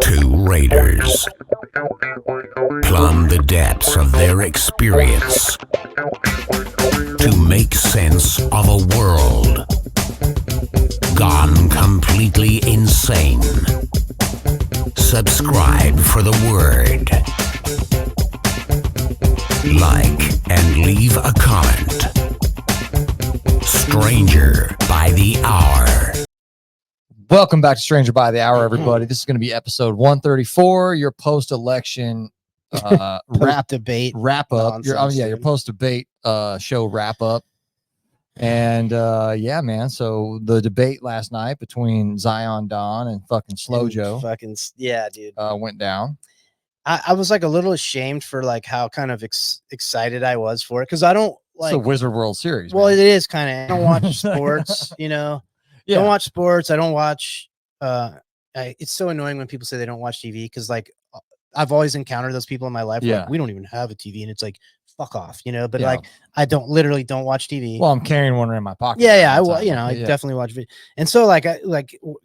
Two raiders plumb the depths of their experience to make sense of a world gone completely insane. Subscribe for the word. Like and leave a comment. Stranger by the Hour. Welcome back to Stranger by the Hour, everybody. This is going to be episode 134, your post-election wrap up. Your post-debate show wrap up. And yeah, man. So the debate last night between Zion Don and fucking Slow Joe, dude, went down. I was like a little ashamed for like how kind of excited I was for it because I don't like the Wizard World Series. Well, man. it is kind of. I don't watch sports, you know. Yeah. Don't watch sports. I don't watch. It's so annoying when people say they don't watch TV because like I've always encountered those people in my life. Yeah. Like, we don't even have a TV, and it's like fuck off, you know. But Yeah. like I literally don't watch TV. Well, I'm carrying one in my pocket. Yeah, I definitely watch video. And so like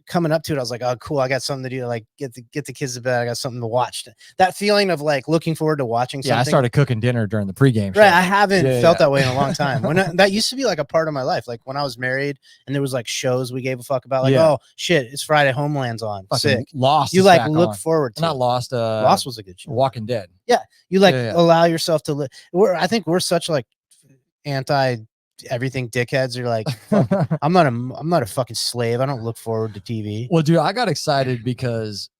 coming up to it, I was like, oh cool, I got something to do. Like get the kids to bed. I got something to watch. That feeling of like looking forward to watching something. Yeah, I started cooking dinner during the pregame show. Right, I haven't felt that way in a long time. That used to be like a part of my life. Like when I was married and there was like shows we gave a fuck about. Like oh shit, it's Friday, Homeland's on. Fucking Sick. Lost. You like look forward to. Not Lost. Lost was a good show. Walking Dead. Yeah, you like allow yourself to live. I think we're such like anti everything dickheads. Are like I'm not a fucking slave. I don't look forward to TV. Well, dude, I got excited because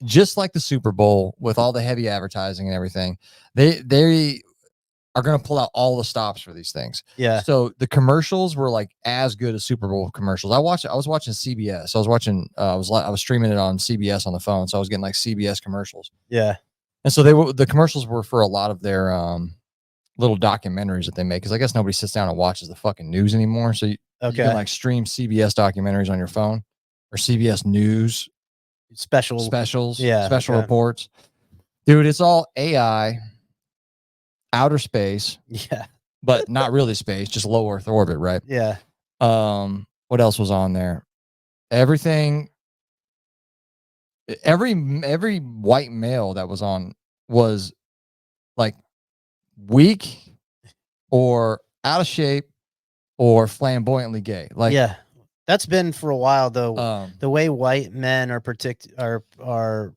just like the Super Bowl with all the heavy advertising and everything, they are going to pull out all the stops for these things. Yeah. So the commercials were like as good as Super Bowl commercials. I was watching CBS. I was streaming it on CBS on the phone, so I was getting like CBS commercials. Yeah. And so the commercials were for a lot of their little documentaries that they make, because I guess nobody sits down and watches the fucking news anymore. So you can like stream CBS documentaries on your phone or CBS News specials, special reports. Dude, it's all AI, outer space, but not really space, just low Earth orbit, right? Yeah. What else was on there? Everything. Every white male that was on was like weak or out of shape or flamboyantly gay. Like, yeah, that's been for a while though. The way white men are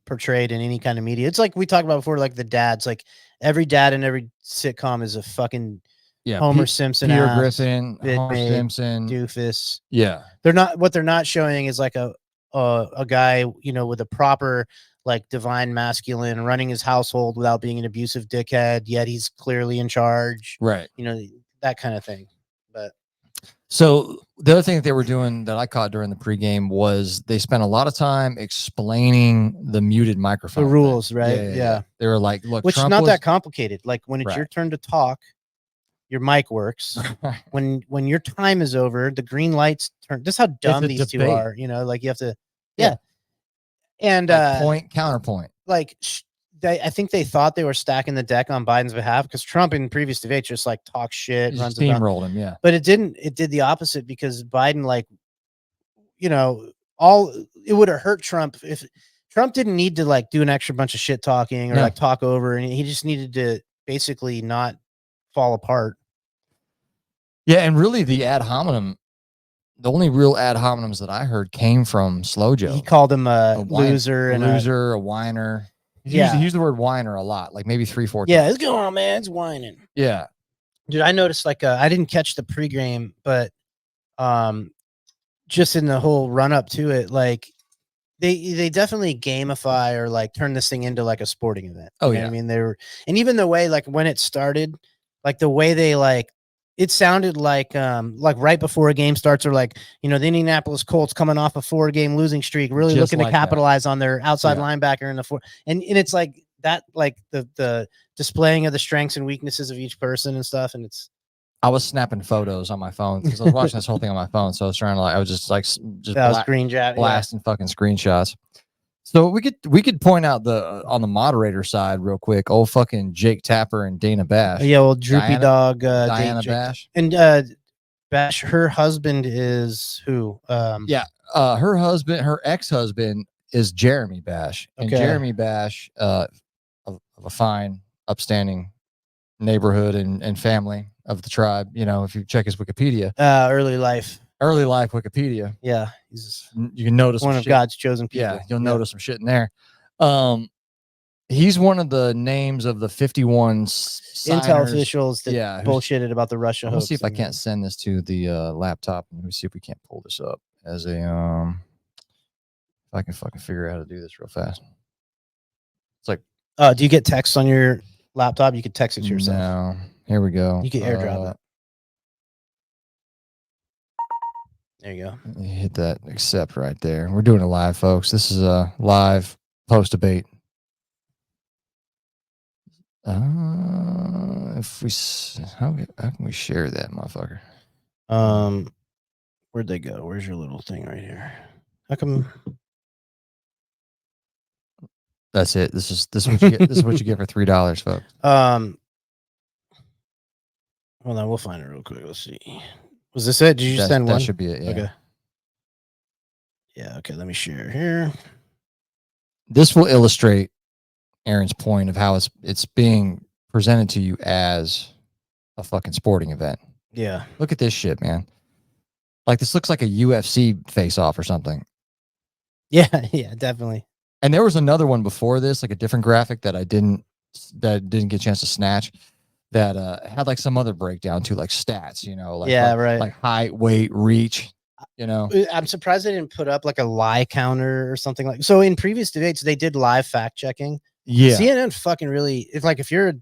portrayed in any kind of media. It's like we talked about before, like the dads. Like every dad in every sitcom is a fucking Homer Simpson, Peter Griffin, Homer Simpson, doofus. Yeah, what they're not showing is like a guy, you know, with a proper like divine masculine running his household without being an abusive dickhead, yet he's clearly in charge. Right. You know, that kind of thing. But so the other thing that they were doing that I caught during the pregame was they spent a lot of time explaining the muted microphone. The rules, right? Yeah. They were like, look, which is not that complicated. Like when it's your turn to talk, your mic works. When your time is over, the green lights turn. This is how dumb these two are. You know, like you have to, and like point counterpoint. Like I think they thought they were stacking the deck on Biden's behalf because Trump in previous debates just like talks shit, runs steamrolled him, yeah. But it didn't. It did the opposite because Biden, like, you know, it would have hurt Trump if Trump didn't need to like do an extra bunch of shit talking or like talk over, and he just needed to basically not fall apart. Yeah, and really the ad hominem, the only real ad hominems that I heard came from Slow Joe. He called him a loser, a whiner. He used the word whiner a lot, like maybe 3-4 times. Yeah, it's going on, man. It's whining. Yeah. Dude, I noticed like I didn't catch the pregame, but just in the whole run up to it, like they definitely gamify or like turn this thing into like a sporting event. Oh, yeah. I mean, and even the way like when it started, like the way they like it sounded like right before a game starts, or like, you know, the Indianapolis Colts coming off a 4-game losing streak, really just looking to capitalize on their outside linebacker in the four. And it's like that, like the displaying of the strengths and weaknesses of each person and stuff. And I was snapping photos on my phone because I was watching this whole thing on my phone. So I was trying to I was just blasting fucking screenshots. So we could point out on the moderator side real quick, old fucking Jake Tapper and Dana Bash. Yeah, well, droopy dog Diana Bash. And Bash, her husband is who? Her ex-husband is Jeremy Bash. And Okay. Jeremy Bash, of a fine, upstanding neighborhood and family of the tribe. You know, if you check his Wikipedia, early life Wikipedia, Yeah, he's you can notice one some of shit. God's chosen people. Yeah, you'll notice some shit in there. He's one of the names of the 51 signers. Intel officials that yeah, bullshitted about the Russia hoax. Let's see if I can't send this to the laptop. Let me see if we can't pull this up as a if I can fucking figure out how to do this real fast. It's like, do you get text on your laptop? You could text it to yourself. No, here we go. You can airdrop it. There you go. Hit that accept right there. We're doing it live, folks. This is a live post debate. If we how can we share that, motherfucker? Where'd they go? Where's your little thing right here? How come? That's it. This is what you get. This is what you get for $3, folks. Hold on, we'll find it real quick. Let's see. Was this it? Did you send one? That should be it. Yeah. Okay. Yeah. Okay. Let me share here. This will illustrate Aaron's point of how it's being presented to you as a fucking sporting event. Yeah. Look at this shit, man. Like, this looks like a UFC face-off or something. Yeah. Yeah. Definitely. And there was another one before this, like a different graphic that I didn't get a chance to snatch, that had like some other breakdown too, like stats, you know, like, yeah, right, like height, weight, reach, you know. I'm surprised they didn't put up like a lie counter or something like. So in previous debates, they did live fact checking. Yeah, CNN fucking really. It's like if you're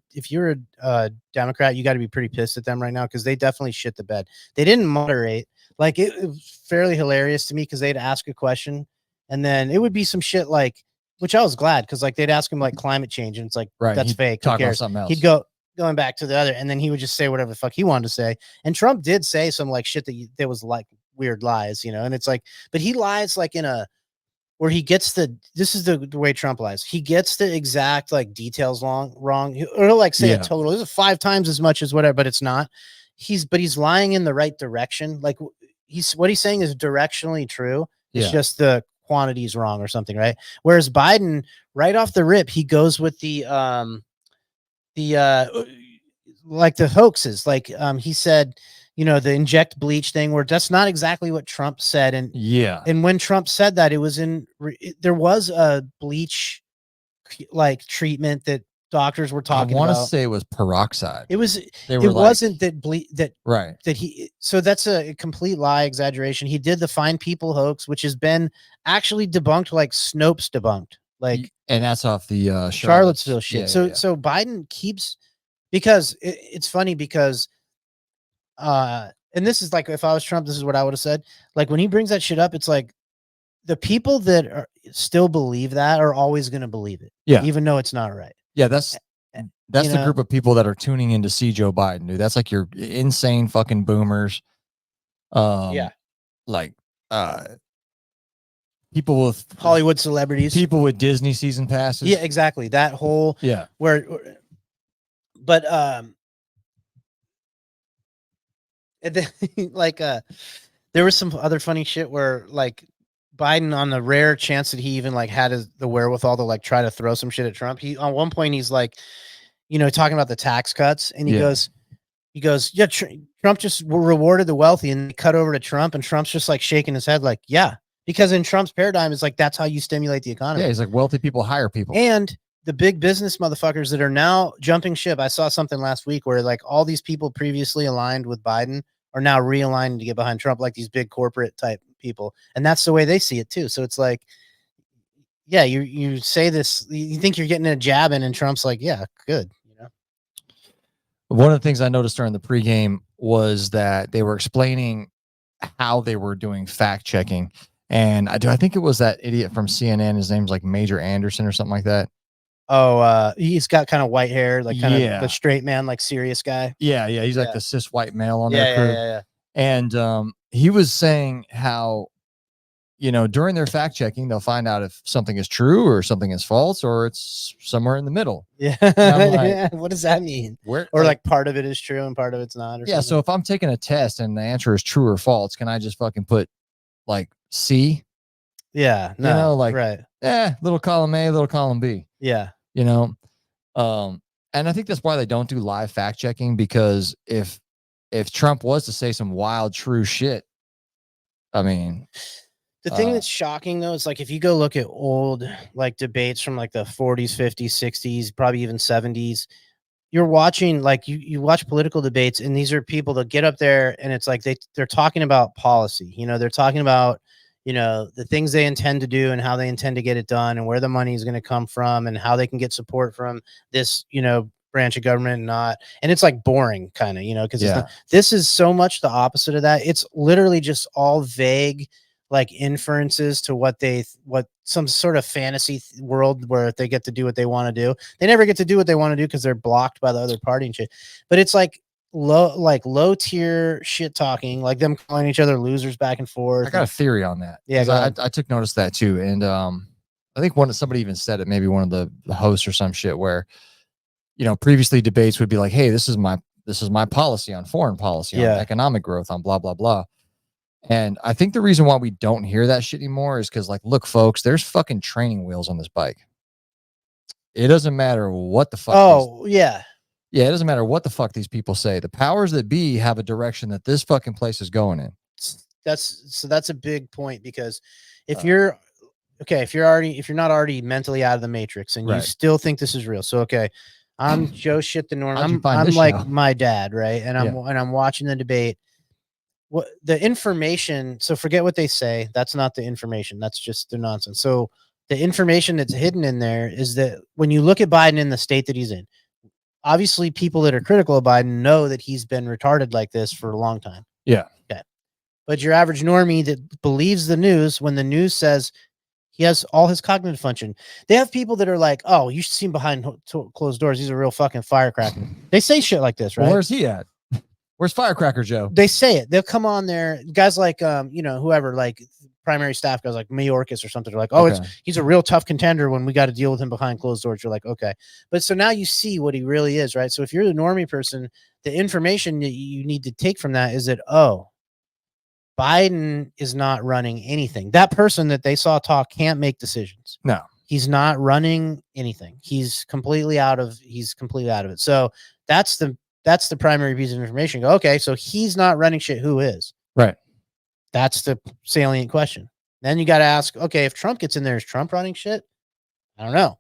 a Democrat, you got to be pretty pissed at them right now because they definitely shit the bed. They didn't moderate. Like, it was fairly hilarious to me because they'd ask a question and then it would be some shit like, which I was glad because like they'd ask him like climate change and it's like, right, that's fake. Talk about something else. He'd going back to the other, and then he would just say whatever the fuck he wanted to say. And Trump did say some like shit that was like weird lies, you know. And it's like, but he lies like in a where he gets this is the way Trump lies. He gets the exact like details wrong, or he'll like say a total. This is 5 times as much as whatever, but it's not. He's lying in the right direction. Like what he's saying is directionally true. It's just the quantity is wrong or something, right? Whereas Biden, right off the rip, he goes with the like the hoaxes. Like he said, you know, the inject bleach thing, where that's not exactly what Trump said. And and when Trump said that, it was there was a bleach like treatment that doctors were talking about. I want to say it was peroxide. It wasn't that right. So that's a complete lie, exaggeration. He did the Fine People hoax, which has been actually debunked, like Snopes debunked. Like, and that's off the Charlottesville shit. So Biden keeps, because it's funny because and this is like, if I was Trump, this is what I would have said. Like, when he brings that shit up, it's like the people that still believe that are always going to believe it. Yeah. Even though it's not right. Yeah. That's the group of people that are tuning in to see Joe Biden, dude. That's like your insane fucking boomers. Like, people with Hollywood celebrities, people with Disney season passes. Yeah, exactly. That whole, but and then, like there was some other funny shit where like Biden, on the rare chance that he even like had the wherewithal to like try to throw some shit at Trump, he on one point he's like, you know, talking about the tax cuts, and he goes, yeah, Trump just rewarded the wealthy, and they cut over to Trump, and Trump's just like shaking his head like, yeah, because in Trump's paradigm, it's like that's how you stimulate the economy. Yeah, he's like, wealthy people hire people, and the big business motherfuckers that are now jumping ship. I saw something last week where like all these people previously aligned with Biden are now realigning to get behind Trump, like these big corporate type people. And that's the way they see it too. So it's like, yeah, you say this, you think you're getting a jab in, and Trump's like, yeah, good. You know, one of the things I noticed during the pregame was that they were explaining how they were doing fact checking. And I think it was that idiot from CNN. His name's like Major Anderson or something like that. Oh, he's got kind of white hair, like kind of the straight man, like serious guy. Yeah. He's like the cis white male on their crew. Yeah. And he was saying how, you know, during their fact checking, they'll find out if something is true or something is false, or it's somewhere in the middle. Yeah. Like, what does that mean? Or like part of it is true and part of it's not. Or something? So if I'm taking a test and the answer is true or false, can I just fucking put like C? Yeah. No. You know, like, right. Little column A, little column B. Yeah. You know, and I think that's why they don't do live fact checking, because if Trump was to say some wild true shit, I mean, the thing that's shocking though is like if you go look at old like debates from like the 40s, 50s, 60s, probably even 70s, you're watching like you watch political debates, and these are people that get up there and it's like they're talking about policy. You know, they're talking about, you know, the things they intend to do and how they intend to get it done and where the money is going to come from and how they can get support from this, you know, branch of government and not. And it's like boring kind of, you know, because this is so much the opposite of that. It's literally just all vague like inferences to what some sort of fantasy world where they get to do what they want to do. They never get to do what they want to do because they're blocked by the other party and shit. But it's like low tier shit talking, like them calling each other losers back and forth. I got a theory on that. Yeah, I took notice of that too. And I think somebody even said it, maybe one of the hosts or some shit, where, you know, previously debates would be like, hey, this is my policy on foreign policy, on economic growth, on blah, blah, blah. And I think the reason why we don't hear that shit anymore is because, like, look, folks, there's fucking training wheels on this bike. It doesn't matter what the fuck. Yeah, it doesn't matter what the fuck these people say. The powers that be have a direction that this fucking place is going in. That's a big point, because if you're not already mentally out of the matrix and you still think this is real. So, okay, I'm Joe shit the norm. I'm like my dad, right? And I'm watching the debate. What the information, so forget what they say. That's not the information. That's just the nonsense. So the information that's hidden in there is that when you look at Biden in the state that he's in, obviously people that are critical of Biden know that he's been retarded like this for a long time. Yeah. Okay. But your average normie that believes the news, when the news says he has all his cognitive function, they have people that are like, oh, you should see him behind closed doors. He's a real fucking firecracker. They say shit like this, right? Well, where's he at? Where's Firecracker Joe? They say it. They'll come on there. Guys like, you know, whoever, like primary staff guys like Mayorkas or something. They're like, oh, he's a real tough contender when we got to deal with him behind closed doors. You're like, okay. But so now you see what he really is, right? So if you're the normie person, the information that you need to take from that is that, oh, Biden is not running anything. That person that they saw talk can't make decisions. No. He's not running anything. He's completely out of it. So that's the primary piece of information. Okay, so he's not running shit. Who is? Right. That's the salient question. Then you got to ask, okay, if Trump gets in there, is Trump running shit? I don't know.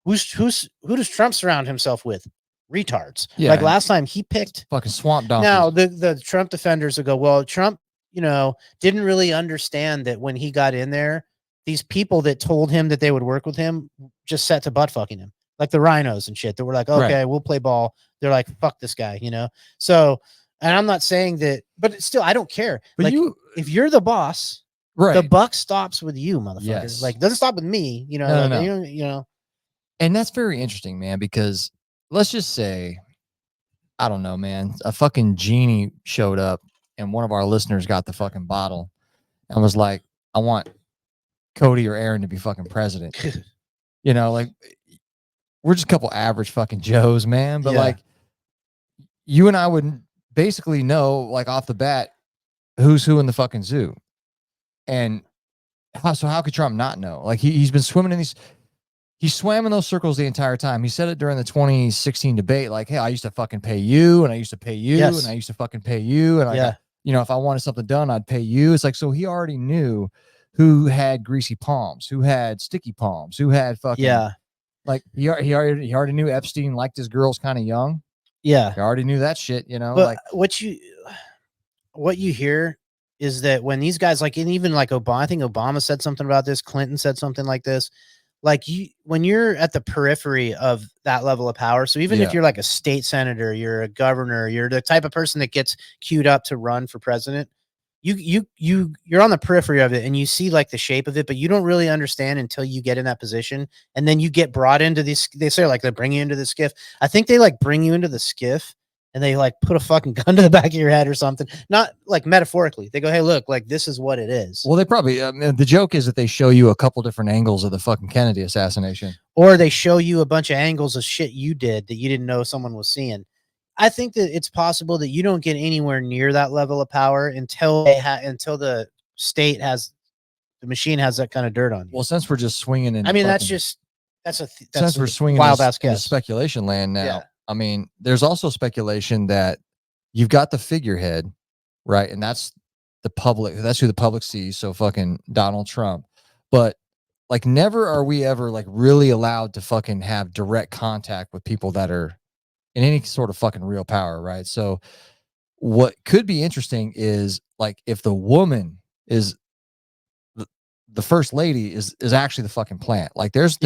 Who does Trump surround himself with? Retards. Yeah. Like last time he picked fucking swamp donkeys. Now the Trump defenders will go, well, Trump, you know, didn't really understand that when he got in there, these people that told him that they would work with him just set to butt fucking him. Like the rhinos and shit that were like, okay, we'll play ball. They're like, fuck this guy, you know? So, and I'm not saying that, but still, I don't care. But like, if you're the boss, the buck stops with you, motherfucker. Yes. Like, doesn't stop with me, you know? No. You know? And that's very interesting, man, because let's just say, I don't know, man, a fucking genie showed up and one of our listeners got the fucking bottle and was like, I want Cody or Aaron to be fucking president. You know, like, we're just a couple average fucking Joes, man. But like, you and I would basically know, like, off the bat, who's who in the fucking zoo. And how could Trump not know? Like, he's been swimming in these, he swam in those circles the entire time. He said it during the 2016 debate, like, hey, I used to fucking pay you, and I used to pay you, and I used to fucking pay you. And I got, you know, if I wanted something done, I'd pay you. It's like, so he already knew who had greasy palms, who had sticky palms, who had fucking, like, he already knew Epstein liked his girls kind of young. Yeah. He already knew that shit, you know. But like, what you hear is that when these guys, like, and even like Obama, I think Obama said something about this, Clinton said something like this. Like, when you're at the periphery of that level of power, so even if you're like a state senator, you're a governor, you're the type of person that gets queued up to run for president, you're on the periphery of it and you see like the shape of it, but you don't really understand until you get in that position. And then you get brought into this, they say like they bring you into the skiff. I think they like bring you into the skiff and they like put a fucking gun to the back of your head or something. Not like metaphorically. They go, hey, look, like this is what it is. Well, they probably, the joke is that they show you a couple different angles of the fucking Kennedy assassination. Or they show you a bunch of angles of shit you did that you didn't know someone was seeing. I think that it's possible that you don't get anywhere near that level of power until the state has The machine has that kind of dirt on you. Well, since we're just swinging in, I mean, that's since we're swinging wild ass into guess. speculation land now. Yeah. I mean, there's also speculation that you've got the figurehead, right? And that's the public. That's who the public sees. So fucking Donald Trump. But like, never are we ever like really allowed to fucking have direct contact with people that are in any sort of fucking real power, right? So what could be interesting is like if the woman is the first lady is actually the fucking plant. Like there's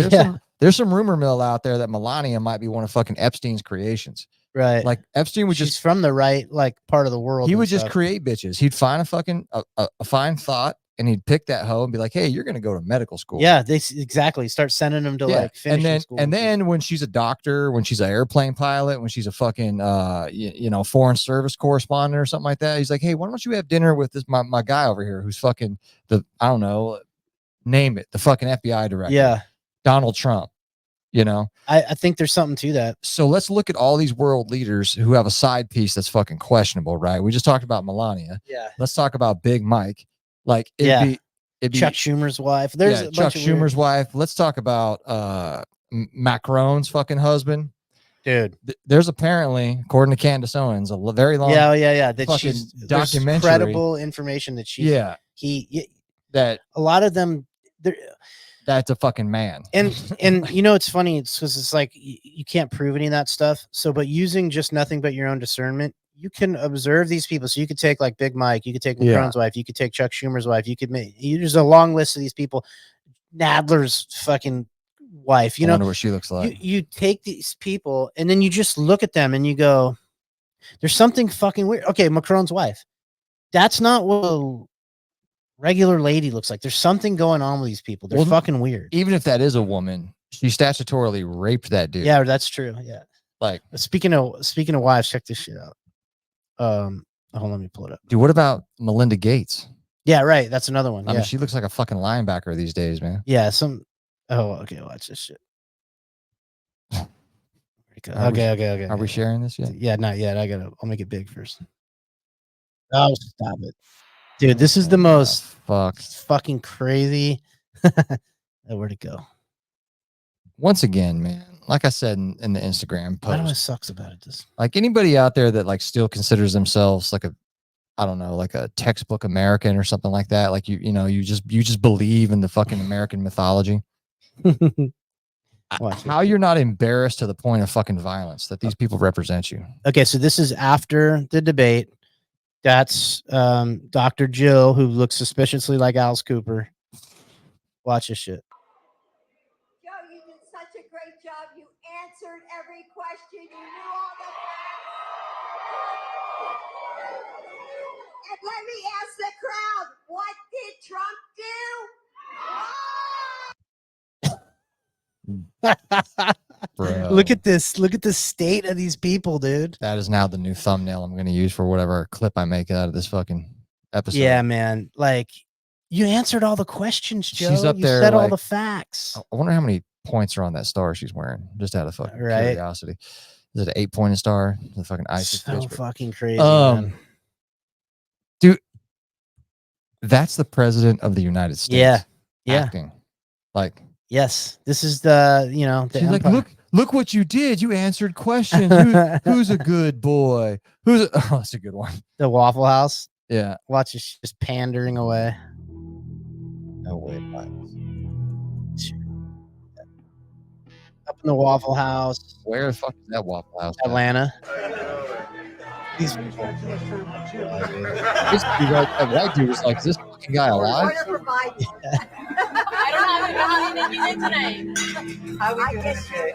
some rumor mill out there that Melania might be one of fucking Epstein's creations. Right. Like Epstein would She's just from the right like part of the world. He would just create bitches. He'd find a fucking a fine thought and he'd pick that hoe and be like, hey, you're gonna go to medical school. Yeah, they exactly start sending them to like finishing school. And then when she's a doctor, when she's an airplane pilot, when she's a fucking foreign service correspondent or something like that, he's like, hey, why don't you have dinner with this my guy over here who's fucking I don't know, name it, the fucking FBI director. Yeah. Donald Trump. I think there's something to that. So let's look at all these world leaders who have a side piece that's fucking questionable, right? We just talked about Melania. Yeah. Let's talk about Big Mike. Like it'd be Chuck Schumer's wife. There's a Chuck bunch of Schumer's wife. Let's talk about Macron's fucking husband. Dude. There's apparently, according to Candace Owens, a very long that fucking she's documentary. credible information that she that a lot of them that's a fucking man. And it's funny, it's because it's like you can't prove any of that stuff. So but using just nothing but your own discernment, you can observe these people. So you could take like Big Mike, you could take Macron's wife, you could take Chuck Schumer's wife, there's a long list of these people. Nadler's fucking wife, I wonder what she looks like. You take these people and then you just look at them and you go, there's something fucking weird. Okay, Macron's wife. That's not what a regular lady looks like. There's something going on with these people. They're fucking weird. Even if that is a woman, she statutorily raped that dude. Yeah, that's true. Yeah. Like speaking of wives, check this shit out. Hold on, let me pull it up. Dude, what about Melinda Gates? Yeah, right. That's another one. I mean, she looks like a fucking linebacker these days, man. Yeah, okay, watch this shit. Okay. Are we sharing this yet? Yeah, not yet. I'll make it big first. Oh, stop it. Dude, this is the most fucking crazy. Where'd it go? Once again, man, like I said in the Instagram post, I know it sucks about it. Just like anybody out there that like still considers themselves like like a textbook American or something like that. Like you just believe in the fucking American mythology. How you're not embarrassed to the point of fucking violence that these people represent you. Okay, so this is after the debate. That's Dr. Jill, who looks suspiciously like Alice Cooper. Watch this shit. Joe, you did such a great job. You answered every question. You knew all the facts. And let me ask the crowd, what did Trump do? Bro. Look at this. Look at the state of these people, dude. That is now the new thumbnail I'm going to use for whatever clip I make out of this fucking episode. Yeah, man. Like, you answered all the questions, Joe. She's up you there, said all like, the facts. I wonder how many points are on that star she's wearing. Just out of fucking curiosity. Is it an 8-pointed star? The fucking ice. So fucking crazy, man. Dude, that's the president of the United States. Yeah. Acting. Like, yes, this is the she's like, look what you did. You answered questions. Who's a good boy? That's a good one. The Waffle House. Yeah. Watch it just pandering away. No way. Up in the Waffle House. Where the fuck is that Waffle House? Atlanta. This dude, that white dude was like, is this fucking guy alive? I don't have a today. How we doing today?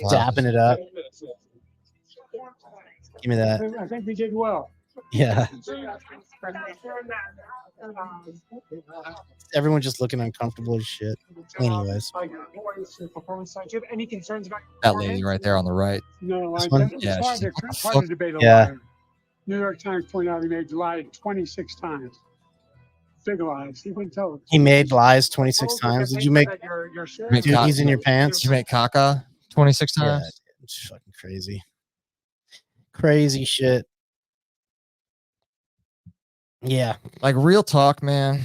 Tapping it up. Give me that. I think we did well. Yeah. Everyone's just looking uncomfortable as shit. Anyways. Any concerns about that lady right there on the right? No, yeah, part of the debate. Yeah. New York Times pointed out he made lied 26 times. Big lies. He wouldn't tell us. He made lies 26 times. Did you make dookies in your pants? Did you make caca 26 times? Yeah, it's fucking crazy. Crazy shit. Yeah. Like real talk, man.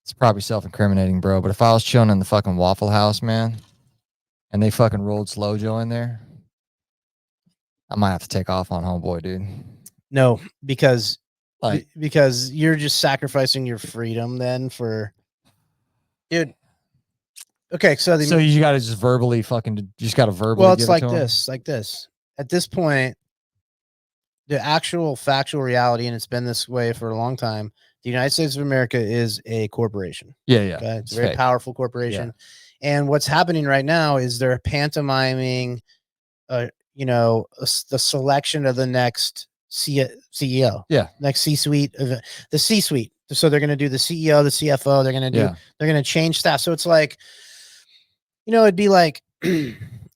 It's probably self-incriminating, bro. But if I was chilling in the fucking Waffle House, man, and they fucking rolled Slow Joe in there, I might have to take off on homeboy, dude. No, because Like, because you're just sacrificing your freedom then for, dude. Okay, so so you got to just verbally fucking, you just got to verbally. well, it's give like it to 'em? this, like this. At this point, the actual factual reality, and it's been this way for a long time. The United States of America is a corporation. Yeah, yeah. Okay? It's a very fake. powerful corporation. And what's happening right now is they're pantomiming, the selection of the next CEO. Yeah. Next C-suite of the C-suite. So they're going to do the CEO, the CFO. They're going to do. They're going to change staff. So it's like, it'd be like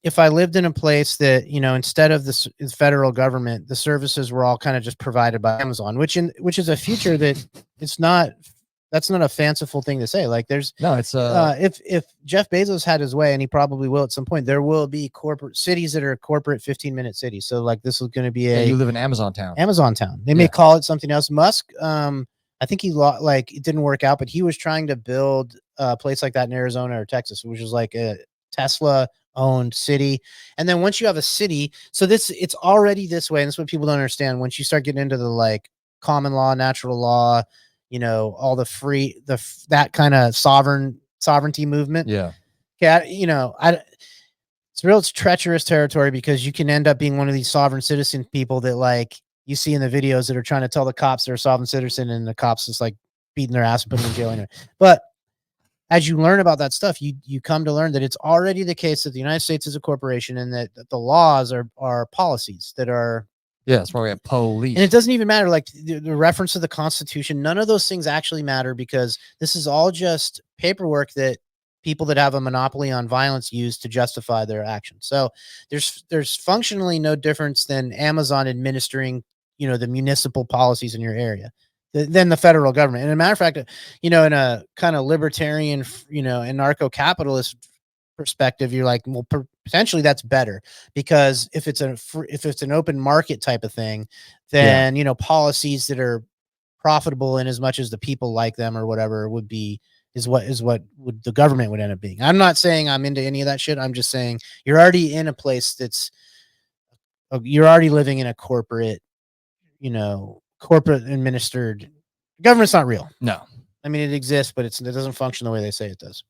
if I lived in a place that, instead of the federal government, the services were all kind of just provided by Amazon, which is a future that that's not a fanciful thing to say. Like it's if Jeff Bezos had his way, and he probably will at some point, there will be corporate cities that are corporate 15-minute cities. So like this is going to be you live in Amazon town. They may call it something else. Musk, I think it didn't work out, but he was trying to build a place like that in Arizona or Texas, which is like a Tesla owned city. And then once you have a city, so it's already this way. And that's what people don't understand. Once you start getting into the like common law, natural law, all the that kind of sovereignty movement. Yeah. Okay. It's treacherous territory, because you can end up being one of these sovereign citizen people that like you see in the videos that are trying to tell the cops they're a sovereign citizen, and the cops just like beating their ass and putting them in jail anyway. But as you learn about that stuff, you come to learn that it's already the case that the United States is a corporation, and that the laws are policies that are. Yeah, that's why we have police. And it doesn't even matter, like the reference to the Constitution, none of those things actually matter, because this is all just paperwork that people that have a monopoly on violence use to justify their actions. So there's functionally no difference than Amazon administering, the municipal policies in your area than the federal government. And as a matter of fact, in a kind of libertarian, anarcho-capitalist perspective, you're like, well, potentially that's better, because if it's an open market type of thing, then policies that are profitable in as much as the people like them or whatever is what would the government would end up being. I'm not saying I'm into any of that shit. I'm just saying you're already in a place you're already living in a corporate administered. Government's not real. No. I mean, it exists, but it doesn't function the way they say it does.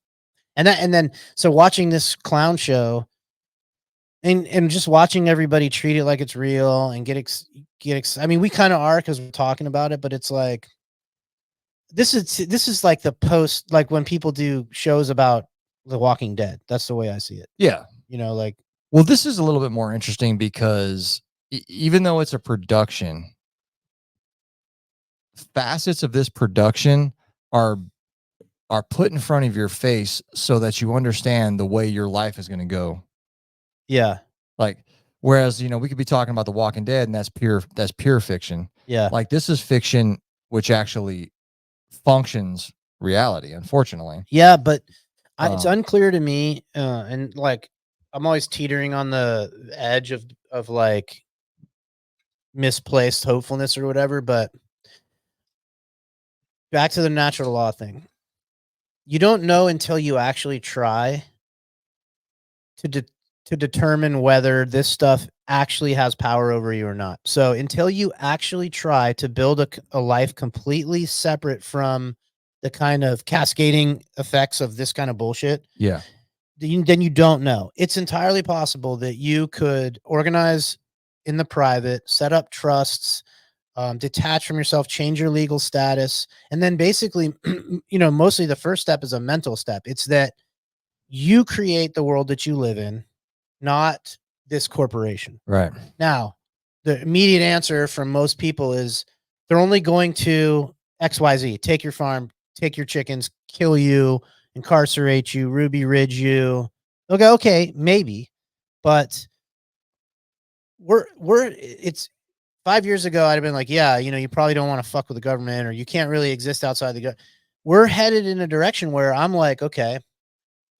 And then so watching this clown show and just watching everybody treat it like it's real and I mean, we kind of are, because we're talking about it, but it's like this is like the post, like when people do shows about The Walking Dead. That's the way I see it. Yeah. Well, this is a little bit more interesting, because even though it's a production, facets of this production are put in front of your face so that you understand the way your life is going to go. Yeah. Like, whereas, we could be talking about The Walking Dead, and that's pure fiction. Yeah. Like, this is fiction, which actually functions reality, unfortunately. Yeah. But it's unclear to me. And like, I'm always teetering on the edge of like misplaced hopefulness or whatever, but back to the natural law thing. You don't know until you actually try to determine whether this stuff actually has power over you or not. So until you actually try to build a life completely separate from the kind of cascading effects of this kind of bullshit, then you don't know. It's entirely possible that you could organize in the private, set up trusts, detach from yourself, change your legal status. And then basically, mostly the first step is a mental step. It's that you create the world that you live in, not this corporation. Right. Now, the immediate answer from most people is they're only going to XYZ, take your farm, take your chickens, kill you, incarcerate you, Ruby Ridge you. Okay, maybe. But it's 5 years ago, I'd have been like, yeah, you probably don't want to fuck with the government, or you can't really exist outside the government. We're headed in a direction where I'm like, okay,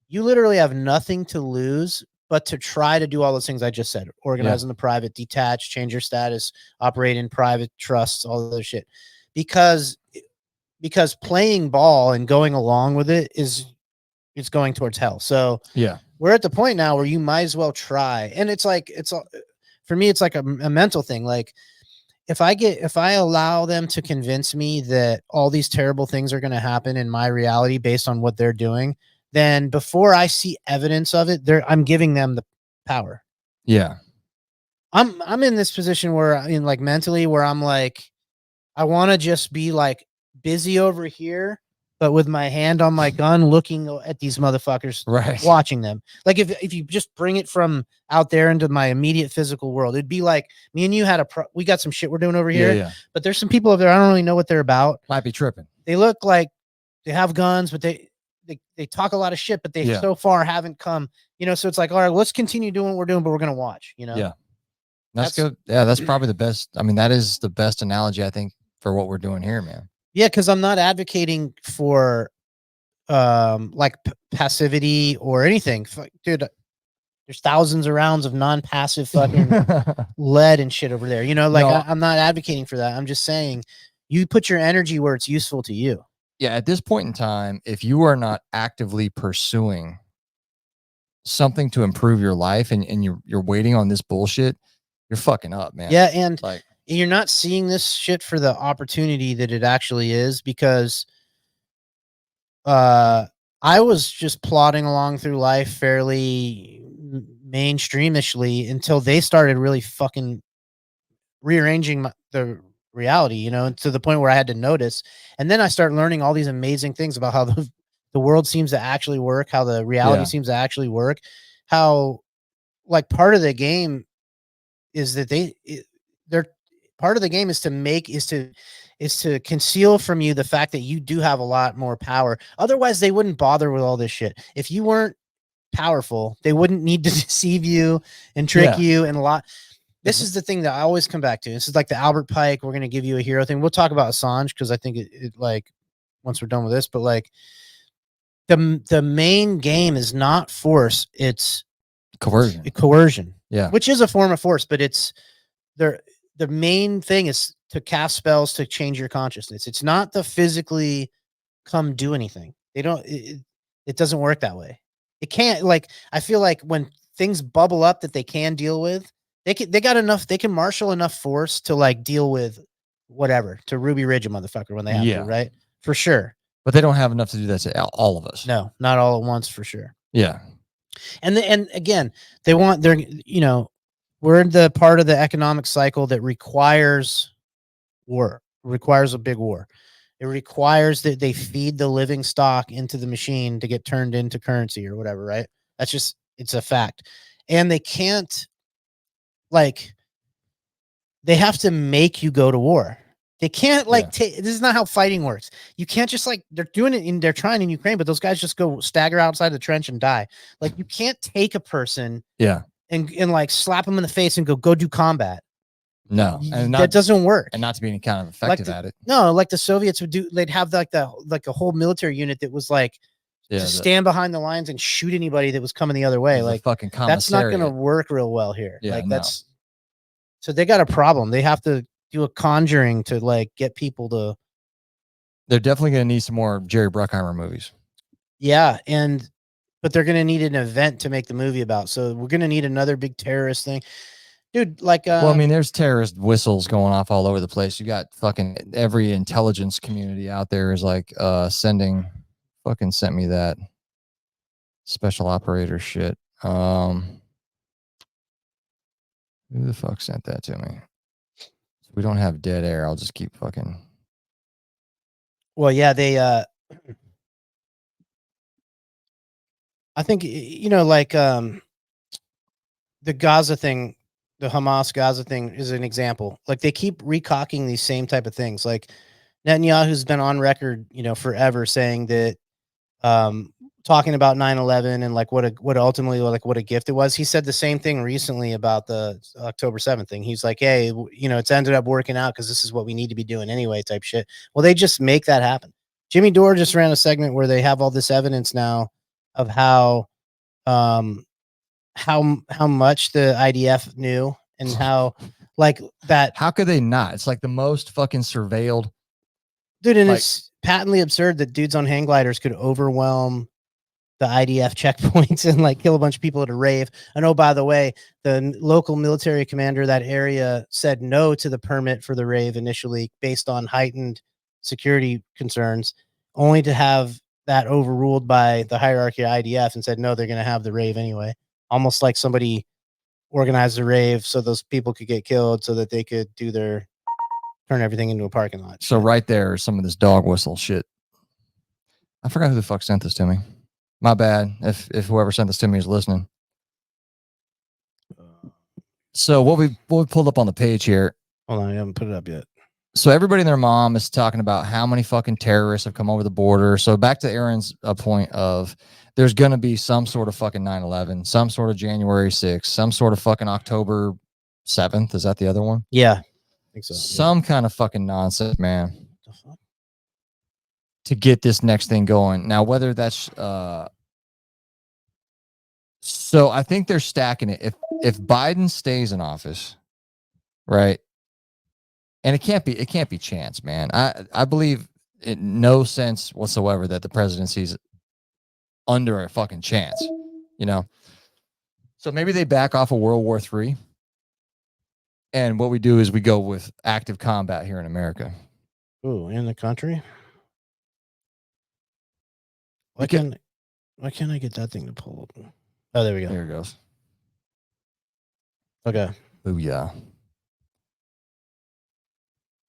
you literally have nothing to lose but to try to do all those things I just said: organize in the private, detach, change your status, operate in private trusts, all of this shit. Because because playing ball and going along with it is going towards hell. So Yeah. we're at the point now where you might as well try. And it's like, for me, it's like a mental thing. Like if I allow them to convince me that all these terrible things are going to happen in my reality based on what they're doing, then before I see evidence of it, I'm giving them the power. Yeah. I'm in this position where in like mentally where I'm like, I want to just be like busy over here, but with my hand on my gun, looking at these motherfuckers, Right. watching them. Like if you just bring it from out there into my immediate physical world, it'd be like me and you had we got some shit we're doing over here, Yeah. but there's some people over there. I don't really know what they're about. Might be tripping. They look like they have guns, but they talk a lot of shit, but they so far haven't come, so it's like, all right, let's continue doing what we're doing, but we're going to watch, Yeah. That's good. Yeah. That's probably the best. I mean, that is the best analogy, I think, for what we're doing here, man. Yeah. Cause I'm not advocating for, like passivity or anything. Dude, there's thousands of rounds of non-passive fucking lead and shit over there. I'm not advocating for that. I'm just saying you put your energy where it's useful to you. Yeah. At this point in time, if you are not actively pursuing something to improve your life and you're waiting on this bullshit, you're fucking up, man. Yeah. And like, you're not seeing this shit for the opportunity that it actually is, because I was just plodding along through life fairly mainstreamishly until they started really fucking rearranging the reality, to the point where I had to notice. And then I started learning all these amazing things about how the world seems to actually work, how the reality seems to actually work, how like part of the game is that they're part of the game is to conceal from you the fact that you do have a lot more power. Otherwise, they wouldn't bother with all this shit. If you weren't powerful, they wouldn't need to deceive you and trick you and a lot. This is the thing that I always come back to. This is like the Albert Pike, we're going to give you a hero thing. We'll talk about Assange because I think it like once we're done with this, but like the main game is not force, it's coercion. Yeah. Which is a form of force, but it's the main thing is to cast spells to change your consciousness. It's not to physically come do anything. They don't, it doesn't work that way. It can't, like, I feel like when things bubble up that they can deal with, they can marshal enough force to like deal with whatever, to Ruby Ridge a motherfucker when they have to, right? For sure. But they don't have enough to do that to all of us. No, not all at once, for sure. Yeah. And again, we're in the part of the economic cycle that requires war, requires a big war. It requires that they feed the living stock into the machine to get turned into currency or whatever, right? That's just, it's a fact. And they can't, like, they have to make you go to war. They can't like this is not how fighting works. You can't just like, they're doing it they're trying in Ukraine, but those guys just go stagger outside the trench and die. Like, you can't take a person and like slap them in the face and go do combat. No, and that doesn't work. And not to be any kind of effective like at it. No, like the Soviets would do. They'd have like a whole military unit that was like to stand behind the lines and shoot anybody that was coming the other way. Like, fucking that's not going to work real well here. Yeah, like that's so they got a problem. They have to do a conjuring to like get people to. They're definitely going to need some more Jerry Bruckheimer movies. Yeah, but they're going to need an event to make the movie about. So we're going to need another big terrorist thing. Dude, like, well, I mean, there's terrorist whistles going off all over the place. You got fucking every intelligence community out there is like sent me that special operator shit. Who the fuck sent that to me? We don't have dead air. I'll just keep fucking. Well, yeah, they I think, like the Gaza thing, the Hamas Gaza thing is an example. Like, they keep recocking these same type of things. Like, Netanyahu's been on record, forever saying that, talking about 9/11 and like what ultimately, like, what a gift it was. He said the same thing recently about the October 7th thing. He's like, hey, it's ended up working out because this is what we need to be doing anyway, type shit. Well, they just make that happen. Jimmy Dore just ran a segment where they have all this evidence now of how much the IDF knew and how like that. How could they not? It's like the most fucking surveilled dude. And Like- it's patently absurd that dudes on hang gliders could overwhelm the IDF checkpoints and like kill a bunch of people at a rave. And oh, by the way, the local military commander of that area said no to the permit for the rave initially based on heightened security concerns, only to have that overruled by the hierarchy of IDF and said no, they're going to have the rave anyway. Almost like somebody organized a rave so those people could get killed so that they could turn everything into a parking lot. So right there is some of this dog whistle shit. I forgot who the fuck sent this to me. My bad. If whoever sent this to me is listening. So what we pulled up on the page here. Hold on, I haven't put it up yet. So everybody and their mom is talking about how many fucking terrorists have come over the border. So back to Aaron's point of there's going to be some sort of fucking 9/11, some sort of January 6th, some sort of fucking October 7th. Is that the other one? Yeah, I think so. Some kind of fucking nonsense, man, to get this next thing going. Now, whether that's so I think they're stacking it. If Biden stays in office, right? And it can't be chance, man. I believe in no sense whatsoever that the presidency's under a fucking chance, you know. So maybe they back off of World War III. And what we do is we go with active combat here in America. Ooh, in the country? Why can't I get that thing to pull up? Oh, there we go. There it goes. Okay. Booyah.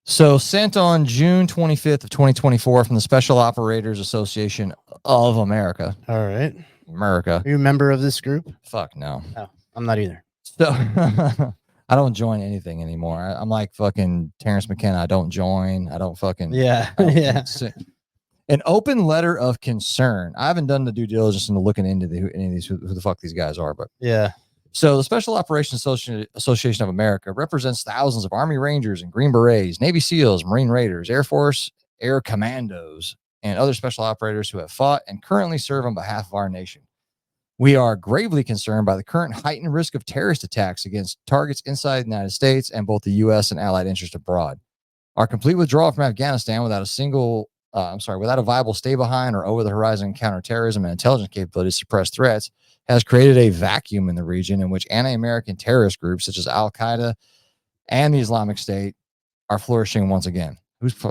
So sent on June 25th of 2024 from the Special Operators Association of America. All right. America. Are you a member of this group? Fuck no. Oh, I'm not either. So I don't join anything anymore. I'm like fucking Terrence McKenna. I don't join. I don't fucking. Yeah. I don't Yeah. An open letter of concern. I haven't done the due diligence into looking into any of these, who the fuck these guys are, but Yeah. so the Special Operations Association of America represents thousands of Army Rangers and Green Berets, Navy SEALs, Marine Raiders, Air Force, Air Commandos, and other special operators who have fought and currently serve on behalf of our nation. We are gravely concerned by the current heightened risk of terrorist attacks against targets inside the United States and both the U.S. and allied interests abroad. Our complete withdrawal from Afghanistan without a viable stay behind or over the horizon counterterrorism and intelligence capabilities to suppress threats has created a vacuum in the region in which anti-American terrorist groups such as Al-Qaeda and the Islamic State are flourishing once again.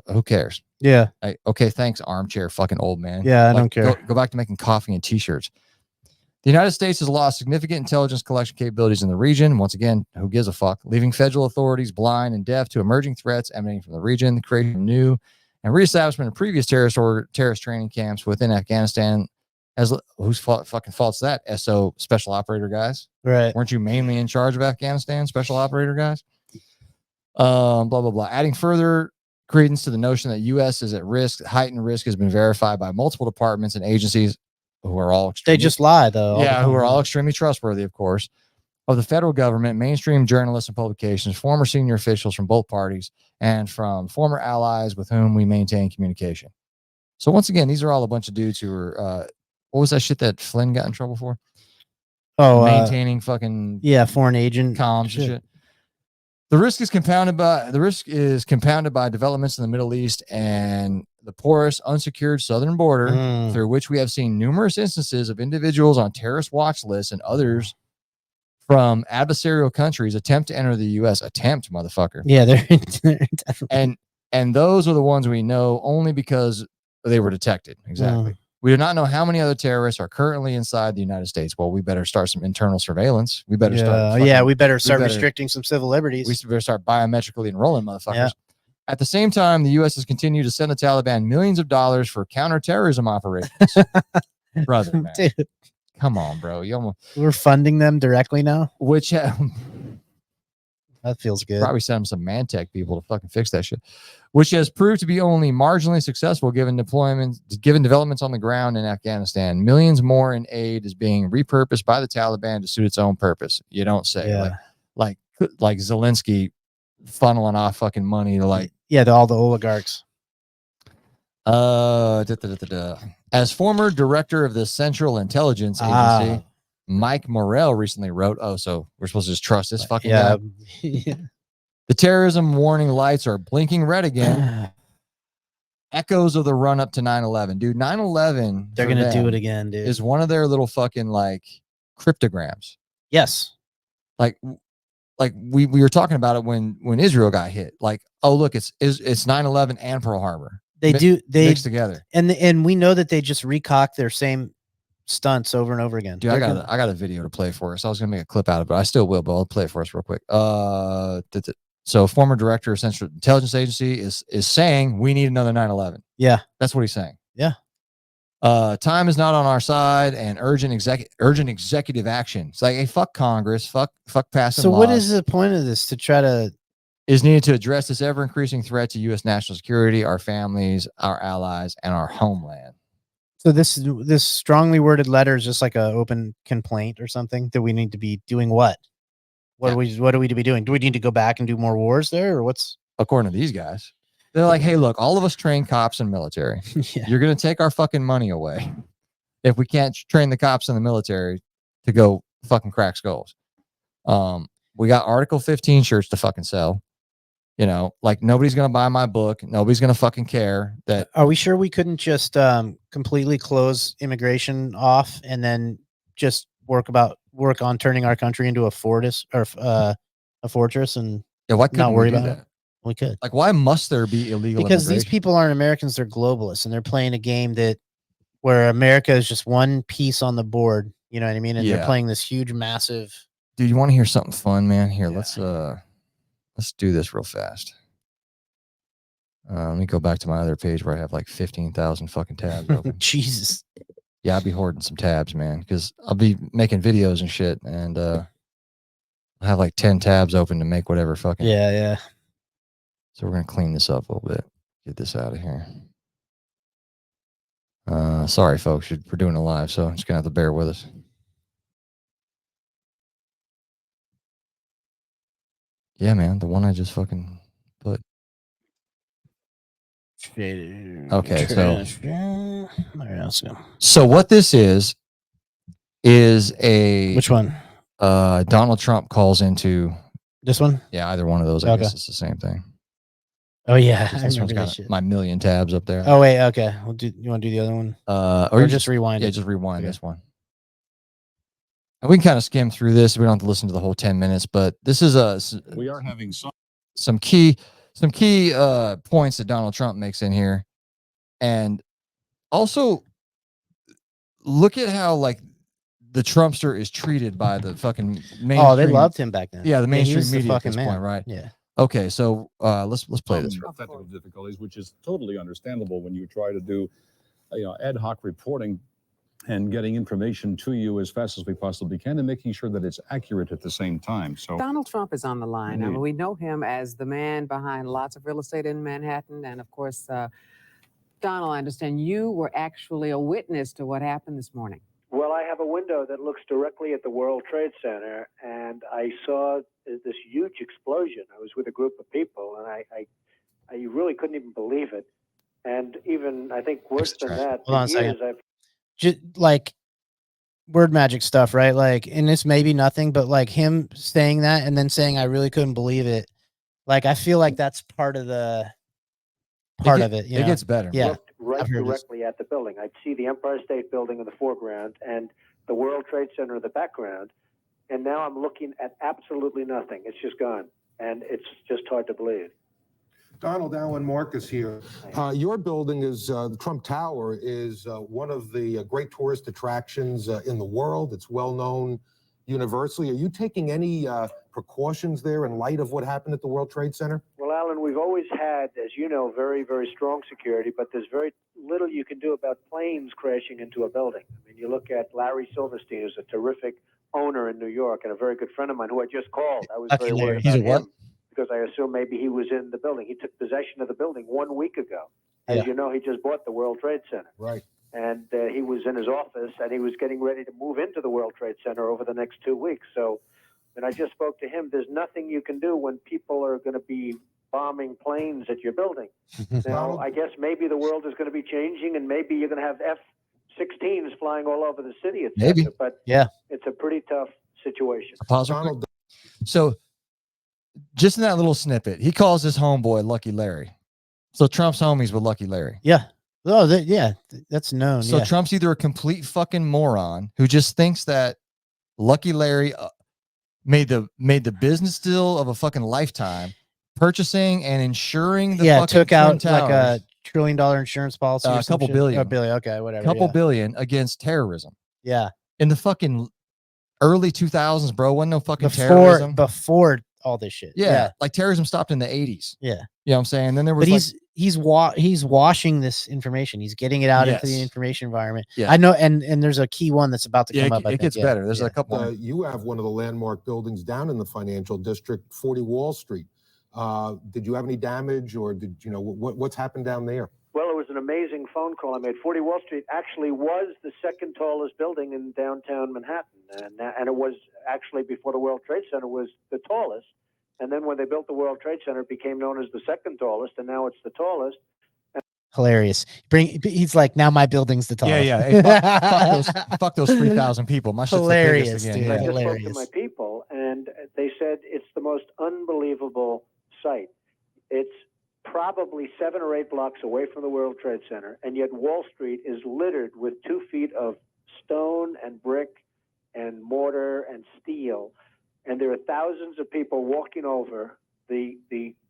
Who cares? Yeah. Okay, thanks, armchair fucking old man. Yeah, I don't care. Go back to making coffee and t-shirts. The United States has lost significant intelligence collection capabilities in the region. Once again, who gives a fuck? Leaving federal authorities blind and deaf to emerging threats emanating from the region, the creation of new and reestablishment of previous terrorist training camps within Afghanistan. Whose fucking fault's that? SO special operator guys, Right. weren't you mainly in charge of Afghanistan, special operator guys? Blah blah blah. Adding further credence to the notion that U.S. is at risk, heightened risk has been verified by multiple departments and agencies who are all They just lie though. who are all extremely trustworthy, of course, of the federal government, mainstream journalists and publications, former senior officials from both parties, and from former allies with whom we maintain communication. So once again, these are all a bunch of dudes who are what was that shit that Flynn got in trouble for? Oh, Maintaining fucking foreign agent comms and shit. The risk is compounded by developments in the Middle East and the porous, unsecured southern border, through which we have seen numerous instances of individuals on terrorist watch lists and others from adversarial countries attempt to enter the U.S. Attempt, motherfucker. Yeah, they're definitely. And those are the ones we know only because they were detected. Exactly. We do not know how many other terrorists are currently inside the United States. Well, we better start some internal surveillance. We better we better start restricting some civil liberties. We better start biometrically enrolling motherfuckers. Yeah. At the same time, the U.S. has continued to send the Taliban millions of dollars for counterterrorism operations. Brother, man. Dude. Come on, bro. We're funding them directly now? Which that feels good. Probably send them some Mantech people to fucking fix that shit. Which has proved to be only marginally successful given developments on the ground in Afghanistan. Millions more in aid is being repurposed by the Taliban to suit its own purpose. You don't say. Yeah. Like Zelensky funneling off fucking money to to all the oligarchs. As former director of the Central Intelligence Agency, Mike Morrell recently wrote, so we're supposed to just trust this fucking guy. The terrorism warning lights are blinking red again. echoes of the run up to 9/11, dude. 9/11. They're gonna do it again, dude. Is one of their little fucking like cryptograms. Yes. Like we were talking about it when Israel got hit. Like, oh look, it's 9/11 and Pearl Harbor. They mixed together. And we know that they just recock their same stunts over and over again. Dude, I got a video to play for us. I was gonna make a clip out of it, but I still will, but I'll play it for us real quick. So former director of Central Intelligence Agency is saying we need another 9/11. Yeah. That's what he's saying. Yeah. Time is not on our side, and urgent executive action. It's like, hey, fuck Congress, fuck passing laws. So what is the point of this? To try to is needed to address this ever-increasing threat to U.S. national security, our families, our allies, and our homeland. So this strongly worded letter is just like an open complaint or something that we need to be doing what? What do we to be doing? Do we need to go back and do more wars there, or what's? According to these guys, they're like, hey, look, all of us train cops and military. Yeah. You're going to take our fucking money away if we can't train the cops in the military to go fucking crack skulls. We got Article 15 shirts to fucking sell. You know, like nobody's going to buy my book. Nobody's going to fucking care that. Are we sure we couldn't just completely close immigration off and then just work on turning our country into a fortress or a fortress and why couldn't not worry we do about that? it? We could. Like, why must there be illegal Because these immigration? people aren't Americans, they're globalists, and they're playing a game where America is just one piece on the board. You know what I mean? And they're playing this huge, massive. Dude, you want to hear something fun, man? Here, let's do this real fast. Let me go back to my other page where I have like 15,000 fucking tabs open. Jesus. Yeah, I'll be hoarding some tabs, man, because I'll be making videos and shit, and I have like 10 tabs open to make whatever fucking. Yeah. So we're gonna clean this up a little bit. Get this out of here. Sorry, folks, we're doing it live, so I'm just gonna have to bear with us. Yeah, man, the one I just fucking put. Okay, so what this is a which one? Donald Trump calls into This one? Yeah, either one of those. I guess it's the same thing. Oh yeah, I This one's remember got this shit. my million tabs up there. Oh wait, okay. You want to do the other one? Or just rewind it? Yeah, it? just rewind this one. And we can kind of skim through this. We don't have to listen to the whole 10 minutes, but this is we are having some key points that Donald Trump makes in here. And also look at how like the Trumpster is treated by the fucking mainstream. Oh, they loved him back then. Yeah, the mainstream he was media the at this fucking point, man. right? Yeah. Okay, so let's play this. technical difficulties, which is totally understandable when you try to do, ad hoc reporting and getting information to you as fast as we possibly can and making sure that it's accurate at the same time. So Donald Trump is on the line. I mean, we know him as the man behind lots of real estate in Manhattan. And of course, Donald, I understand you were actually a witness to what happened this morning. Well, I have a window that looks directly at the World Trade Center, and I saw this huge explosion. I was with a group of people, and I really couldn't even believe it. And even, I think, worse than that, Hold on a for years second. I've Just like word magic stuff, right? Like, and it's maybe nothing, but like him saying that and then saying I really couldn't believe it. Like, I feel like that's part of it. It You know? gets better. Yeah. looked right directly at the building. I'd see the Empire State Building in the foreground and the World Trade Center in the background. And now I'm looking at absolutely nothing. It's just gone. And it's just hard to believe. Donald, Alan Marcus here. Your building is, the Trump Tower is one of the great tourist attractions in the world. It's well known universally. Are you taking any precautions there in light of what happened at the World Trade Center? Well, Alan, we've always had, as you know, very, very strong security, but there's very little you can do about planes crashing into a building. I mean, you look at Larry Silverstein, who's a terrific owner in New York and a very good friend of mine who I just called. I was very worried about him because I assumed maybe he was in the building. He took possession of the building 1 week ago. As you know, he just bought the World Trade Center. Right. And he was in his office, and he was getting ready to move into the World Trade Center over the next 2 weeks. So, and I just spoke to him. There's nothing you can do when people are going to be bombing planes at your building. Now, I guess maybe the world is going to be changing, and maybe you're going to have F-16s flying all over the city. Maybe. But yeah, it's a pretty tough situation. So, just in that little snippet, he calls his homeboy Lucky Larry. So Trump's homies with Lucky Larry. Yeah. Oh, that's known. So yeah. Trump's either a complete fucking moron who just thinks that Lucky Larry made the business deal of a fucking lifetime, purchasing and insuring the fucking took Twin out Towers, like a $1 trillion insurance policy, or a couple billion. A billion, okay, whatever. Couple billion against terrorism. Yeah. In the fucking early 2000s, bro, wasn't no fucking terrorism before all this shit. Yeah, like terrorism stopped in the 80s. Yeah, you know what I'm saying. Then there was, but he's washing this information. He's getting it out into the information environment. Yeah, I know, and there's a key one that's about to come up. It gets better. There's a couple. You have one of the landmark buildings down in the financial district, 40 Wall Street. Did you have any damage, or did you know what's happened down there? Well, it was an amazing phone call I made. 40 Wall Street actually was the second tallest building in downtown Manhattan, and it was actually, before the World Trade Center, was the tallest. And then when they built the World Trade Center, it became known as the second tallest, and now it's the tallest. Hilarious. He's like, now my building's the tallest. Yeah. Hey, fuck those 3,000 people. My shit's hilarious, the biggest again. I just spoke to my people, and they said it's the most unbelievable site. It's probably 7 or 8 blocks away from the World Trade Center, and yet Wall Street is littered with 2 feet of stone and brick and mortar and steel, and there are thousands of people walking over the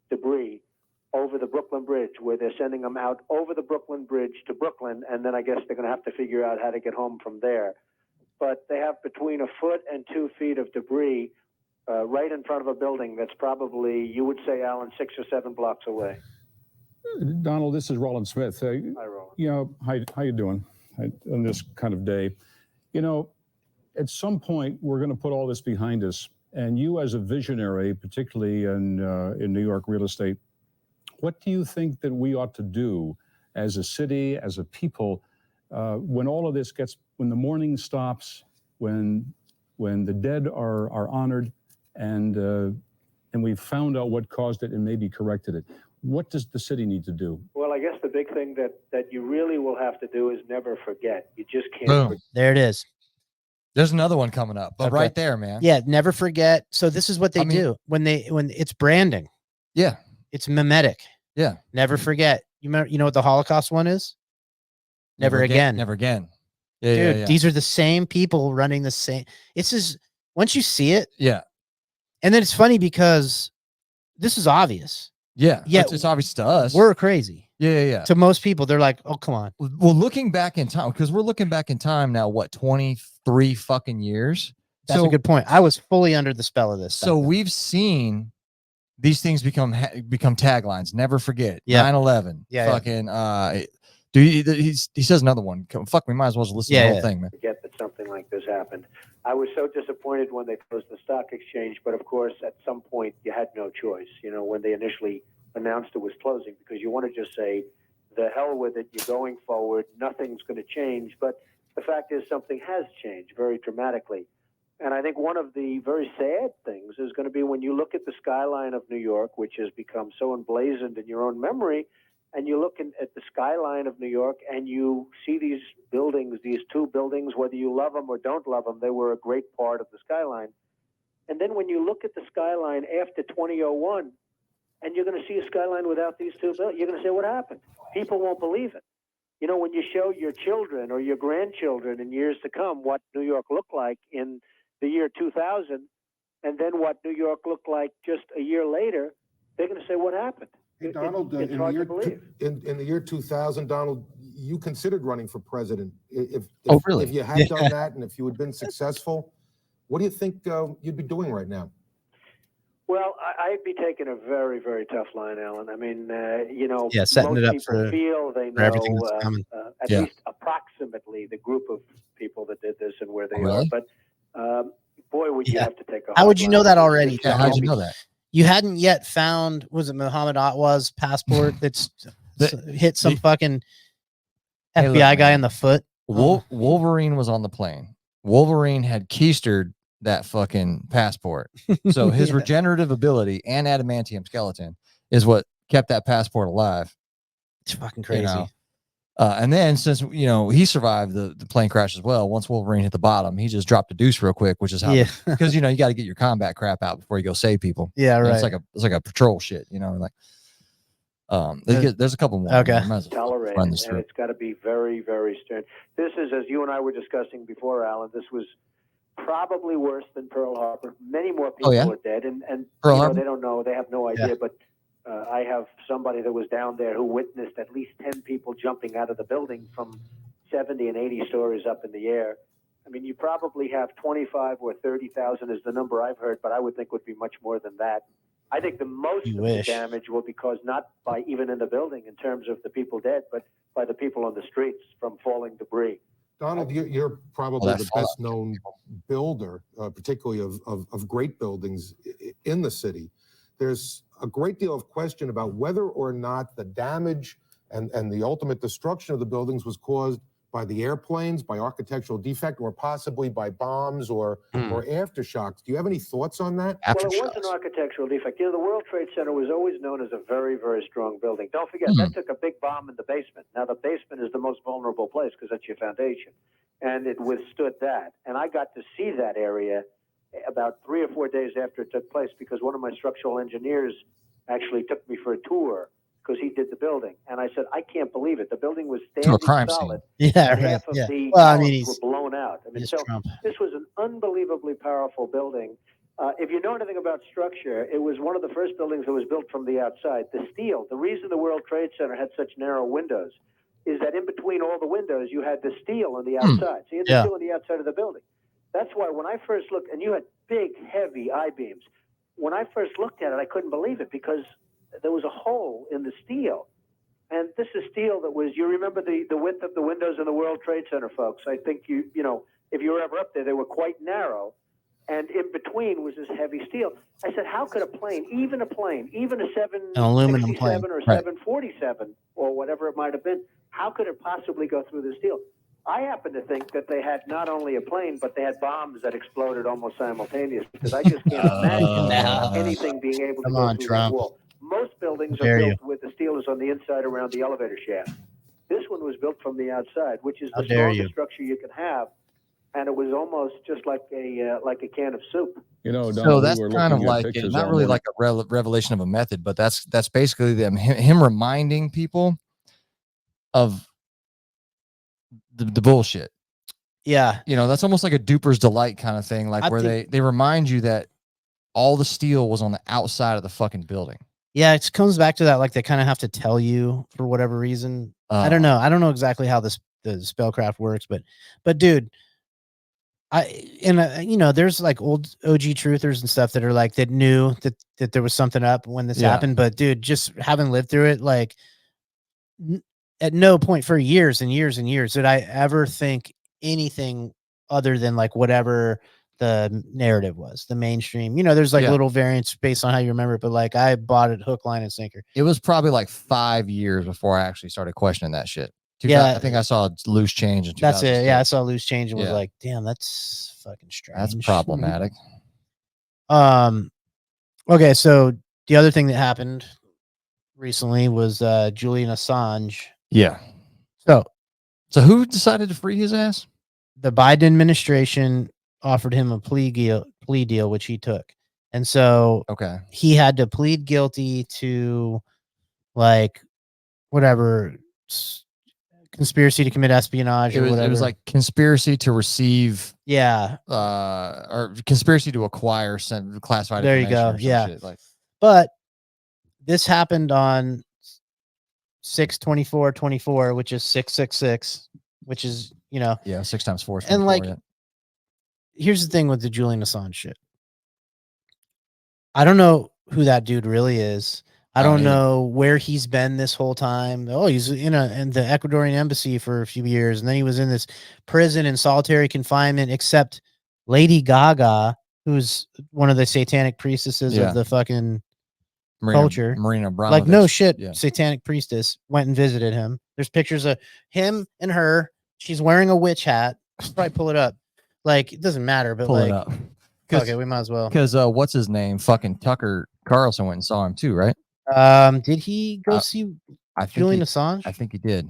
debris over the Brooklyn Bridge, where they're sending them out over the Brooklyn Bridge to Brooklyn, and then I guess they're going to have to figure out how to get home from there. But they have between 1 foot and 2 feet of debris right in front of a building that's probably, you would say, Alan, 6 or 7 blocks away. Donald, this is Roland Smith. Hi, Roland. You know, how you doing on this kind of day? You know, at some point, we're going to put all this behind us. And you, as a visionary, particularly in New York real estate, what do you think that we ought to do as a city, as a people, when all of this when the mourning stops, when the dead are honored, and we've found out what caused it and maybe corrected it? What does the city need to do? Well, I guess the big thing that you really will have to do is never forget. You just can't Boom. There it is. There's another one coming up, but right there, man. Yeah, never forget. So this is what they do when it's branding. Yeah, it's mimetic. Yeah, never forget. You know what the Holocaust one is? Never again. Never again. Yeah, dude. yeah. These are the same people running the same. This is once you see it. Yeah, and then it's funny because this is obvious. Yeah, it's obvious to us. We're crazy. Yeah. To most people, they're like, "Oh, come on." Well, looking back in time, because we're looking back in time now. What, 23 fucking years? That's a good point. I was fully under the spell of this. So we've seen these things become taglines. Never forget. Yeah. 9/11. Yeah. Fucking. Dude, he says another one. Fuck, we might as well just listen to the whole thing, man. Forget that something like this happened. I was so disappointed when they closed the stock exchange, but of course, at some point, you had no choice. You know, when they initially announced it was closing, because you want to just say, the hell with it, you're going forward, nothing's going to change. But the fact is, something has changed very dramatically. And I think one of the very sad things is going to be when you look at the skyline of New York, which has become so emblazoned in your own memory, and you look at the skyline of New York and you see these buildings, these 2 buildings, whether you love them or don't love them, they were a great part of the skyline. And then when you look at the skyline after 2001, and you're going to see a skyline without these 2 buildings, you're going to say, what happened? People won't believe it. You know, when you show your children or your grandchildren in years to come what New York looked like in the year 2000, and then what New York looked like just a year later, they're going to say, what happened? Hey, Donald, it's hard to believe. In the year 2000, Donald, you considered running for president. If really? If you had done that, and if you had been successful, what do you think you'd be doing right now? Well, I'd be taking a very, very tough line, Alan. I mean, you know, setting most it up people feel they know everything that's coming. At least approximately the group of people that did this and where they are. But boy, would you have to take a. How would you know that already? Yeah, how'd you know that? You hadn't yet found, was it Muhammad Atwa's passport that's hit some fucking FBI guy in the foot? Wolverine was on the plane. Wolverine had keistered that fucking passport. So his regenerative ability and adamantium skeleton is what kept that passport alive. It's fucking crazy. You know? And then since, you know, he survived the plane crash as well, once Wolverine hit the bottom, he just dropped a deuce real quick, which is how, because, you know, you got to get your combat crap out before you go save people. Yeah, right. And it's like a patrol shit, you know, like, There's a couple more. Okay. Tolerated, and it's got to be very, very stern. This is, as you and I were discussing before, Alan, this was probably worse than Pearl Harbor. Many more people are dead, and Pearl you know, Harbor? they don't know, they have no idea, but I have somebody that was down there who witnessed at least 10 people jumping out of the building from 70 and 80 stories up in the air. I mean, you probably have 25 or 30,000 is the number I've heard, but I would think would be much more than that. I think the most of the damage will be caused not by even in the building in terms of the people dead, but by the people on the streets from falling debris. Donald, you're probably the best known builder, particularly of great buildings in the city. There's a great deal of question about whether or not the damage and the ultimate destruction of the buildings was caused by the airplanes, by architectural defect, or possibly by bombs or aftershocks. Do you have any thoughts on that? Well, it was an architectural defect. You know, the World Trade Center was always known as a very, very strong building. Don't forget, that took a big bomb in the basement. Now, the basement is the most vulnerable place because that's your foundation. And it withstood that. And I got to see that area about 3 or 4 days after it took place because one of my structural engineers actually took me for a tour because he did the building. And I said, I can't believe it. The building was standing solid. Yeah, half of the well, I columns mean, were blown out. I mean, so Trump. this was an unbelievably powerful building. If you know anything about structure, it was one of the first buildings that was built from the outside. The steel, the reason the World Trade Center had such narrow windows is that in between all the windows, you had the steel on the outside. So you had the steel on the outside of the building. That's why when I first looked, and you had big, heavy I-beams. When I first looked at it, I couldn't believe it because there was a hole in the steel. And this is steel that was, you remember the width of the windows in the World Trade Center, folks. I think you know, if you were ever up there, they were quite narrow. And in between was this heavy steel. I said, how could a plane, even a 767 or 747 or whatever it might have been, how could it possibly go through the steel? I happen to think that they had not only a plane, but they had bombs that exploded almost simultaneously because I just can't imagine anything being able to go through that wall. Most buildings are built with the steel is on the inside around the elevator shaft. This one was built from the outside, which is the strongest structure you can have. And it was almost just like a can of soup. You know, so that's kind of like not really like a revelation of a method, but that's basically him reminding people of the bullshit. Yeah, you know, that's almost like a duper's delight kind of thing, like where they remind you that all the steel was on the outside of the fucking building. Yeah, it comes back to that, like they kind of have to tell you for whatever reason. I don't know exactly how the spellcraft works, but dude, you know, there's like old OG truthers and stuff that are like that knew that there was something up when this happened, but dude, just having lived through it, like at no point for years and years and years did I ever think anything other than like whatever the narrative was, the mainstream. You know, there's like little variants based on how you remember it, but like I bought it hook, line, and sinker. It was probably like 5 years before I actually started questioning that shit. Yeah, I think I saw Loose Change in 2006. That's it. Yeah, I saw Loose Change and was like, damn, that's fucking strange. That's problematic. Okay, so the other thing that happened recently was Julian Assange. Yeah. So who decided to free his ass? The Biden administration offered him a plea deal, which he took. And so he had to plead guilty to like whatever conspiracy to commit espionage or whatever. It was like conspiracy to receive or conspiracy to acquire some classified there you go. Yeah. Shit, like. But this happened on 6/24/24, which is 666, which is, you know, 6 times 4 is 24, and like here's the thing with the Julian Assange shit. I don't know who that dude really is. I don't know where he's been this whole time. Oh, he's in the Ecuadorian embassy for a few years, and then he was in this prison in solitary confinement. Except Lady Gaga, who's one of the satanic priestesses of the fucking culture, Marina Abramovich. Like no shit, satanic priestess went and visited him. There's pictures of him and her. She's wearing a witch hat. Probably pull it up. Like it doesn't matter, but pull like, it up. Okay, we might as well. Because what's his name? Fucking Tucker Carlson went and saw him too, right? Did he go see Julian Assange? I think he did.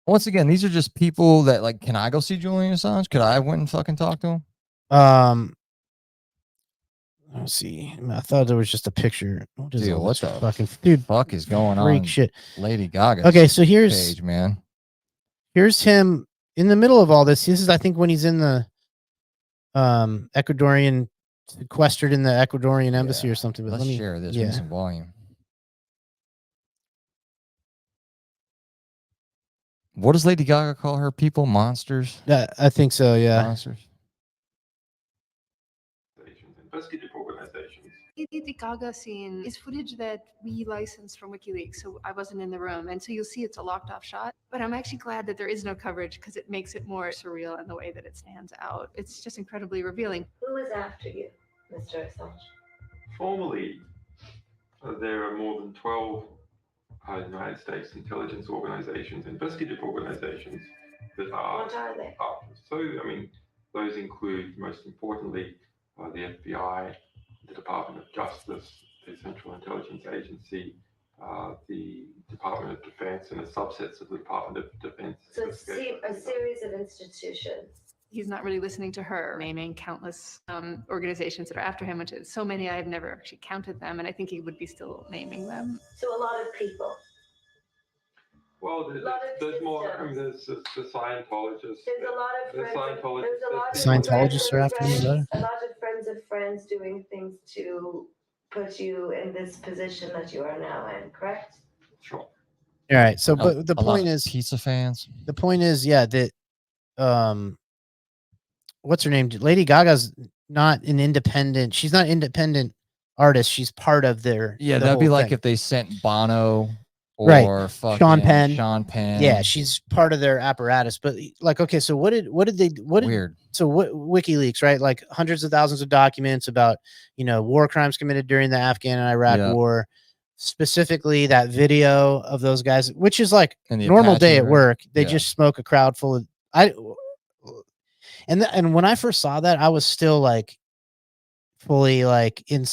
Once again, these are just people that like, can I go see Julian Assange? Could I went and fucking talk to him? Let's see. I thought there was just a picture. What is Dude, all what this the fucking dude? fuck is going Freak on? shit. Lady Gaga. Okay, so here's page, man. Here's him in the middle of all this. This is, I think, when he's in the Ecuadorian, sequestered in the Ecuadorian embassy or something. But Let's let me share this. We need some volume. What does Lady Gaga call her people? Monsters? I think so, yeah. Monsters. Investigative organizations. The Gaga scene is footage that we licensed from WikiLeaks, so I wasn't in the room. And so you'll see it's a locked off shot. But I'm actually glad that there is no coverage because it makes it more surreal in the way that it stands out. It's just incredibly revealing. Who is after you, Mr. Assange? Formally, there are more than 12 United States intelligence organizations, investigative organizations that are. What are they? So, I mean, those include, most importantly, the FBI, the Department of Justice, the Central Intelligence Agency, the Department of Defense, and the subsets of the Department of Defense. So it's a series of institutions. He's not really listening to her, naming countless organizations that are after him, which is so many I've never actually counted them, and I think he would be still naming them. So a lot of people. Well, there's more. I mean, there's the Scientologists. There's a lot of friends. There's a lot of Scientologists are after him. A lot of friends of friends doing things to put you in this position that you are now in. Correct? Sure. All right. So, but the point is, pizza fans. The point is, yeah, that what's her name? Lady Gaga's not an independent. She's not an independent artist. She's part of their. Yeah, the that'd be whole like thing. if they sent Bono or Right. fucking Sean Penn. Sean Penn. Yeah, she's part of their apparatus. But like, okay, so what did Weird. So what WikiLeaks, right? Like hundreds of thousands of documents about, war crimes committed during the Afghan and Iraq war. Specifically that video of those guys, which is like normal Apache, day at right? work. They just smoke a crowd full of and when I first saw that, I was still like fully like in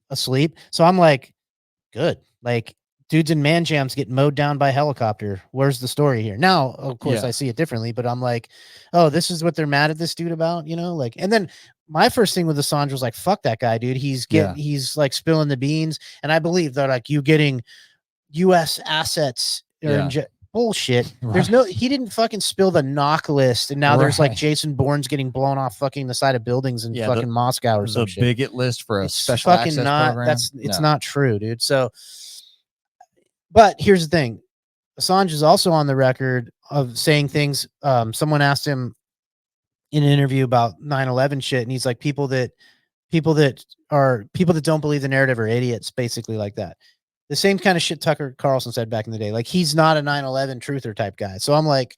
asleep. So I'm like, good. Like dudes in man jams get mowed down by helicopter. Where's the story here? Now, of course, I see it differently, but I'm like, oh, this is what they're mad at this dude about, like, and then my first thing with Assange was like, fuck that guy, dude. He's like spilling the beans. And I believe that like you getting US assets or bullshit. There's he didn't fucking spill the knock list. And now there's like Jason Bourne's getting blown off fucking the side of buildings in fucking Moscow or some shit. The bigot list for a special fucking access not, program. It's not true, dude. So, but here's the thing. Assange is also on the record of saying things. Someone asked him in an interview about 9/11 shit, and he's like, people that don't believe the narrative are idiots, basically like that. The same kind of shit Tucker Carlson said back in the day. Like he's not a 9/11 truther type guy. So I'm like,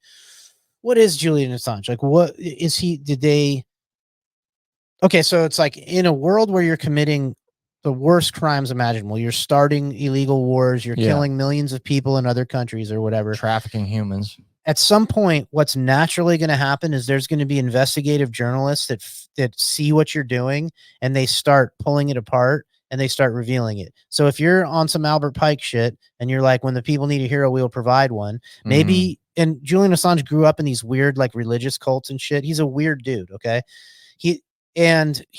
what is Julian Assange? Like, what is he? Okay, so it's like in a world where you're committing the worst crimes imaginable, you're starting illegal wars, you're killing millions of people in other countries or whatever, trafficking humans. At some point, what's naturally going to happen is there's going to be investigative journalists that see what you're doing and they start pulling it apart and they start revealing it. So if you're on some Albert Pike shit and you're like, when the people need a hero, we'll provide one. Maybe, and Julian Assange grew up in these weird like religious cults and shit. He's a weird dude. Okay. He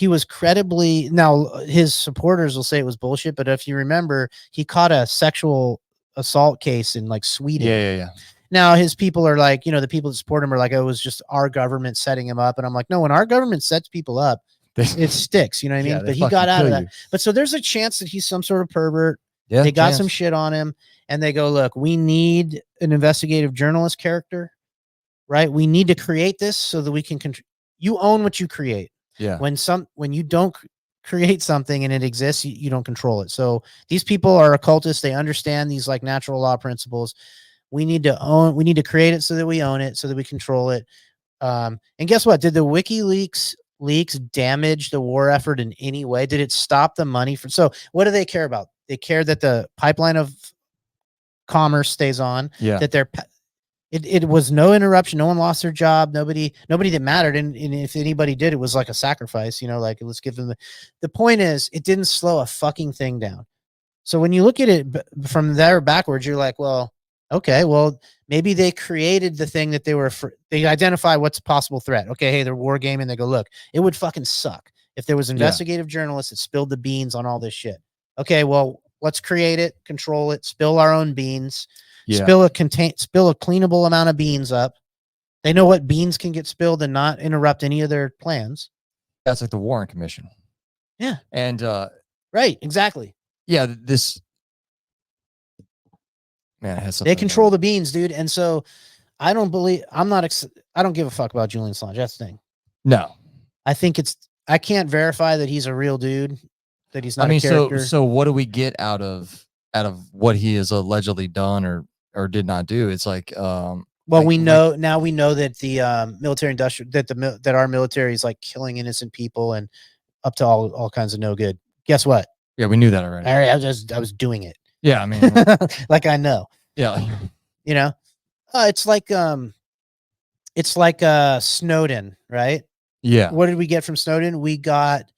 was credibly, now his supporters will say it was bullshit, but if you remember, he caught a sexual assault case in like Sweden. Yeah. Now his people are like, the people that support him are like, oh, it was just our government setting him up. And I'm like, no, when our government sets people up, it sticks. You know what I mean? But he got out of that. But so there's a chance that he's some sort of pervert. Yeah, they got some shit on him and they go, look, we need an investigative journalist character, right? We need to create this so that we can you own what you create. Yeah. When you don't create something and it exists, you don't control it. So these people are occultists. They understand these like natural law principles. We need to create it so that we own it, so that we control it. And guess what? Did the WikiLeaks leaks damage the war effort in any way? Did it stop the money so what do they care about? They care that the pipeline of commerce stays on. Yeah. That it was no interruption. No one lost their job. Nobody that mattered. And if anybody did, it was like a sacrifice, like let's give them the point is it didn't slow a fucking thing down. So when you look at it from there backwards, you're like, well, okay, well, maybe they created the thing that they identify what's a possible threat. Okay. Hey, they're war gaming. They go, look, it would fucking suck If there was investigative journalists that spilled the beans on all this shit. Okay, well, let's create it, control it, spill our own beans, spill a cleanable amount of beans up. They know what beans can get spilled and not interrupt any of their plans. That's like the Warren Commission. Yeah. And right, exactly. Yeah, this man has something. They control the beans, dude. And so I don't give a fuck about Julian Assange. That's the thing. No. I think I can't verify that he's a real dude, that he's not a character. So what do we get out of what he has allegedly done or did not do? It's like well, we know that the military industrial that our military is like killing innocent people and up to all kinds of no good. Guess what? Yeah, we knew that already. I was doing it. Yeah, I mean, like I know. Yeah, you know, it's like Snowden, right? Yeah. What did we get from Snowden? We got,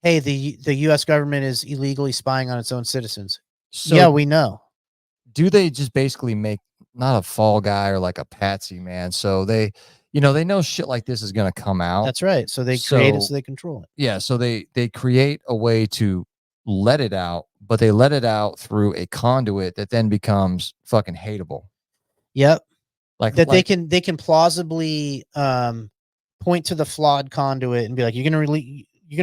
hey, the U.S. government is illegally spying on its own citizens. So yeah, we know. Do they just basically make not a fall guy or like a patsy, man? So they know shit like this is going to come out. That's right. So they create it so they control it. Yeah. So they create a way to let it out, but they let it out through a conduit that then becomes fucking hateable. Yep. They can plausibly point to the flawed conduit and be like, you're gonna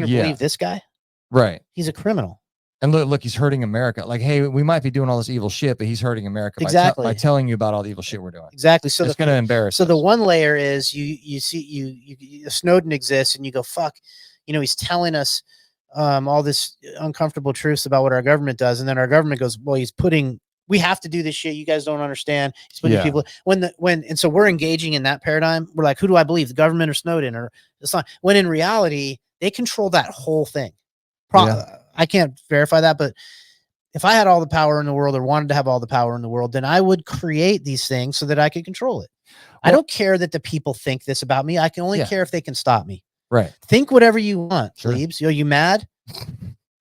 believe this guy? Right. He's a criminal. And look, he's hurting America. Like, hey, we might be doing all this evil shit, but he's hurting America by telling you about all the evil shit we're doing. Exactly. So it's going to embarrass. So the one layer is you see Snowden exists, and you go, fuck, he's telling us all this uncomfortable truths about what our government does, and then our government goes, well, we have to do this shit. You guys don't understand. He's putting people and so we're engaging in that paradigm. We're like, who do I believe, the government or Snowden? Or it's not. When in reality, they control that whole thing. I can't verify that, but if I had all the power in the world or wanted to have all the power in the world, then I would create these things so that I could control it. Well, I don't care that the people think this about me. I can only care if they can stop me. Right. Think whatever you want, Plebes. You mad?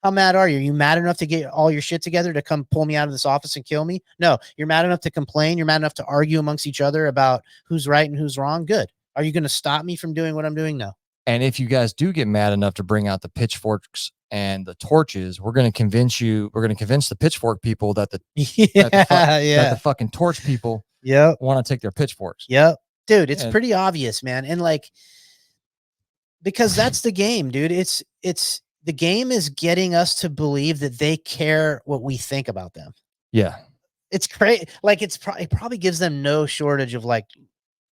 How mad are you? Are you mad enough to get all your shit together to come pull me out of this office and kill me? No. You're mad enough to complain. You're mad enough to argue amongst each other about who's right and who's wrong. Good. Are you going to stop me from doing what I'm doing? No. And if you guys do get mad enough to bring out the pitchforks and the torches, we're going to convince the pitchfork people that the fucking torch people want to take their pitchforks. Yep. Dude, it's pretty obvious, man. And like, because that's the game, dude. It's the game is getting us to believe that they care what we think about them. Yeah. It's great. Like it probably gives them no shortage of like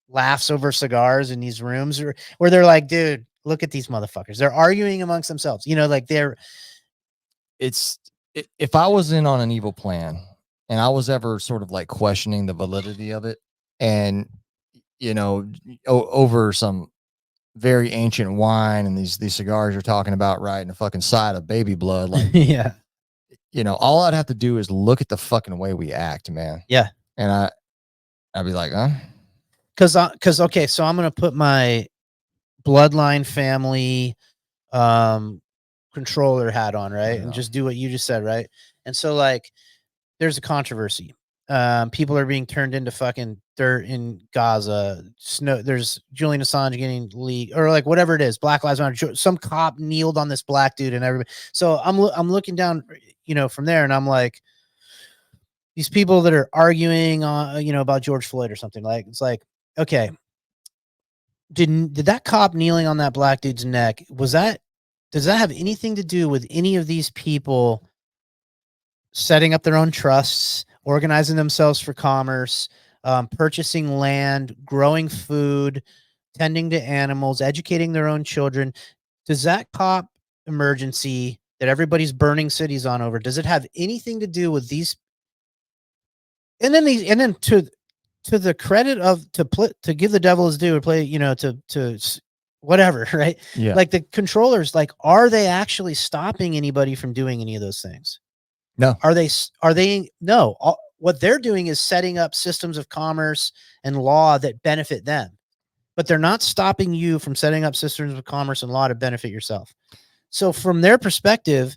laughs over cigars in these rooms where they're like, dude, look at these motherfuckers. They're arguing amongst themselves. If I was in on an evil plan and I was ever sort of like questioning the validity of it and, over some very ancient wine and these cigars you're talking about, right, and a fucking side of baby blood, like, yeah, all I'd have to do is look at the fucking way we act, man. Yeah. And I'd be like, huh? Because okay, so I'm gonna put my bloodline family controller hat on, right, and just do what you just said, right? And so like, there's a controversy. People are being turned into fucking dirt in Gaza. There's Julian Assange getting leaked, or like whatever it is. Black Lives Matter. Some cop kneeled on this black dude, and everybody. So I'm looking down, from there, and I'm like, these people that are arguing on, about George Floyd or something, like, it's like, okay, did that cop kneeling on that black dude's neck, does that have anything to do with any of these people setting up their own trusts, organizing themselves for commerce, purchasing land, growing food, tending to animals, educating their own children? Does that cop emergency that everybody's burning cities on over, does it have anything to do with these? And then to the credit of to give the devil his due, or play, to whatever, right? Yeah. Like the controllers, like, are they actually stopping anybody from doing any of those things? No. Are they? No. What they're doing is setting up systems of commerce and law that benefit them, but they're not stopping you from setting up systems of commerce and law to benefit yourself. So from their perspective,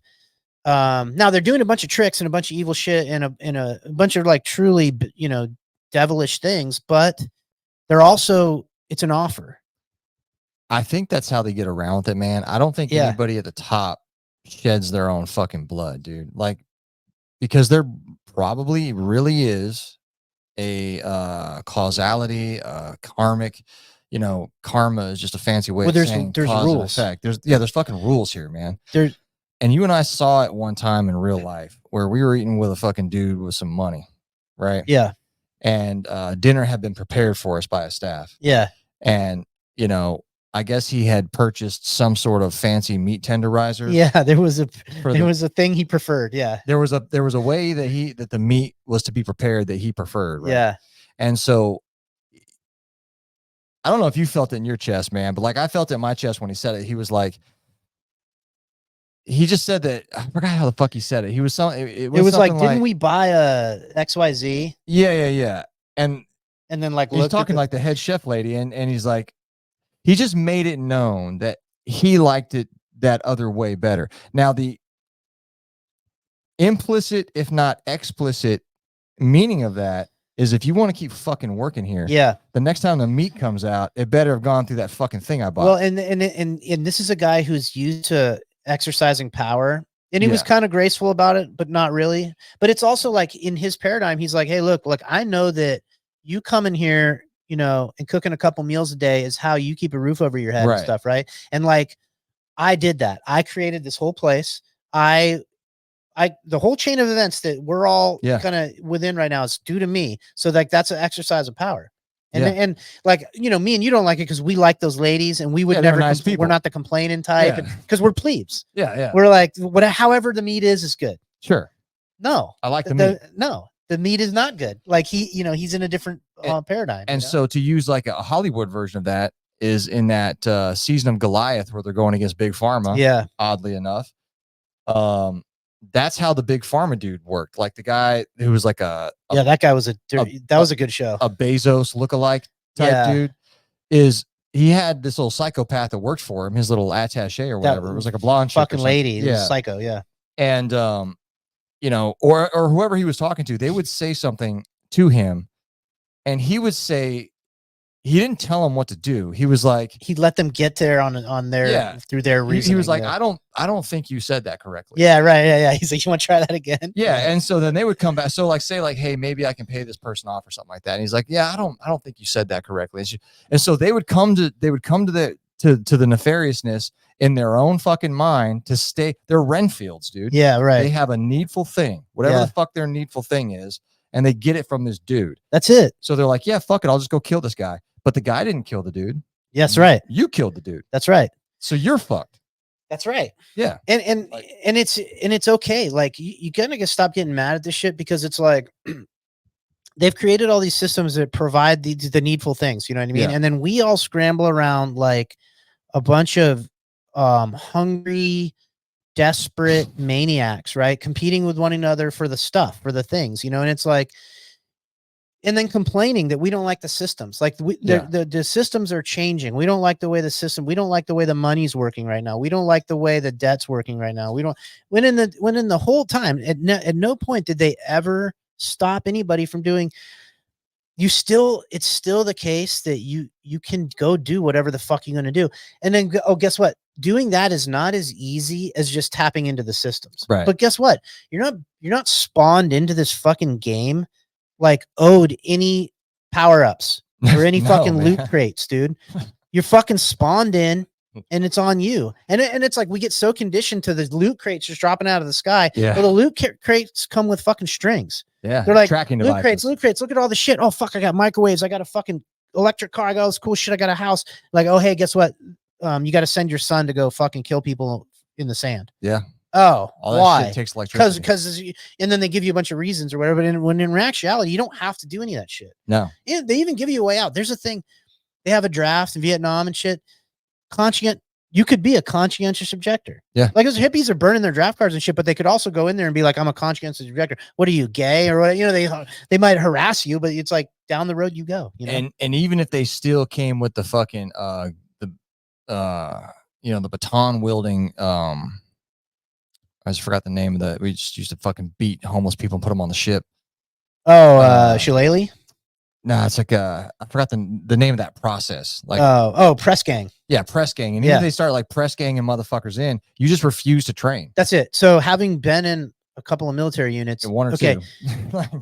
now they're doing a bunch of tricks and a bunch of evil shit and a bunch of like truly, devilish things, but they're also, it's an offer. I think that's how they get around with it, man. I don't think anybody at the top sheds their own fucking blood, dude. Like, because there probably really is a causality, karmic, karma is just a fancy way of saying there's cause rules. and effect. There's fucking rules here, man. There's And you and I saw it one time in real life where we were eating with a fucking dude with some money, right? Yeah. And dinner had been prepared for us by a staff. Yeah. And, I guess he had purchased some sort of fancy meat tenderizer. Yeah, there was a thing he preferred. Yeah. There was a way that the meat was to be prepared that he preferred. Right? Yeah. And so I don't know if you felt it in your chest, man, but like I felt it in my chest when he said it. He was like, he just said that, I forgot how the fuck he said it. He was it was like, something didn't we buy a XYZ? Yeah. And then like he's talking like the head chef lady, and he's like, he just made it known that he liked it that other way better. Now, the implicit, if not explicit, meaning of that is if you want to keep fucking working here, the next time the meat comes out, it better have gone through that fucking thing I bought. Well, and this is a guy who's used to exercising power, and he was kind of graceful about it, but not really. But it's also like in his paradigm, he's like, hey, look, I know that you come in here, and cooking a couple meals a day is how you keep a roof over your head and stuff, right? And like, I did that. I created this whole place. The whole chain of events that we're all kind of within right now is due to me. So like, that's an exercise of power. And like, me and you don't like it because we like those ladies, and we would never, nice people. We're not the complaining type because we're plebes. Yeah. We're like, however the meat is good. Sure. No, I like the meat. No, the meat is not good. Like he's in a different paradigm. And so to use like a Hollywood version of that is in that season of Goliath where they're going against Big Pharma. Yeah. Oddly enough. That's how the Big Pharma dude worked. Like the guy who was like that guy was that was a good show. A Bezos lookalike type dude he had this little psychopath that worked for him, his little attaché or whatever. It was like a blonde fucking lady. Yeah. Psycho. Yeah. And, or whoever he was talking to, they would say something to him and he would say, he didn't tell him what to do. He was like, he let them get there on their through their reasoning. He was like, I don't think you said that correctly. Yeah, right. Yeah. He's like, you want to try that again? Yeah. And so then they would come back. So like, say like, hey, maybe I can pay this person off or something like that. And he's like, yeah, I don't think you said that correctly. And so they would come to the nefariousness in their own fucking mind to stay. They're Renfields, dude. Yeah, right. They have a needful thing, whatever the fuck their needful thing is, and they get it from this dude. That's it. So they're like, yeah, fuck it, I'll just go kill this guy. But the guy didn't kill the dude. That's right. You killed the dude. That's right. So you're fucked. That's right. Yeah. And it's okay. Like you gotta stop getting mad at this shit because it's like they've created all these systems that provide the needful things. You know what I mean? Yeah. And then we all scramble around like a bunch of hungry, desperate maniacs, right? Competing with one another for the stuff, for the things, and it's like, and then complaining that we don't like the systems. Like the systems are changing. We don't like the way we don't like the way the money's working right now. We don't like the way the debt's working right now. We don't, when in the whole time, at no point did they ever stop anybody from doing, it's still the case that you can go do whatever the fuck you're going to do. And then, guess what? Doing that is not as easy as just tapping into the systems. Right. But guess what? You're not spawned into this fucking game like owed any power-ups or any fucking loot crates, dude. You're fucking spawned in and it's on you. And it's like we get so conditioned to the loot crates just dropping out of the sky. Yeah. Well, the loot crates come with fucking strings. Yeah. They're like, tracking loot devices. crates, look at all the shit. Oh, fuck, I got microwaves. I got a fucking electric car. I got all this cool shit. I got a house. Like, oh, hey, guess what? You got to send your son to go fucking kill people in the sand. Yeah. Oh, all that why? shit takes electricity. Because and then they give you a bunch of reasons or whatever. But when in actuality, you don't have to do any of that shit. No. They even give you a way out. There's a thing. They have a draft in Vietnam and shit. You could be a conscientious objector. Yeah. Like those hippies are burning their draft cards and shit, but they could also go in there and be like, I'm a conscientious objector. What are you, gay or what? They might harass you, but it's like down the road you go. And even if they still came with the fucking the baton wielding I just forgot the name of that. We just used to fucking beat homeless people and put them on the ship. Oh, Shillelagh? No, it's like I forgot the name of that process. Like press gang. Yeah, press gang. And even if they start like press gang and motherfuckers in, you just refuse to train. That's it. So having been in a couple of military units, one or two,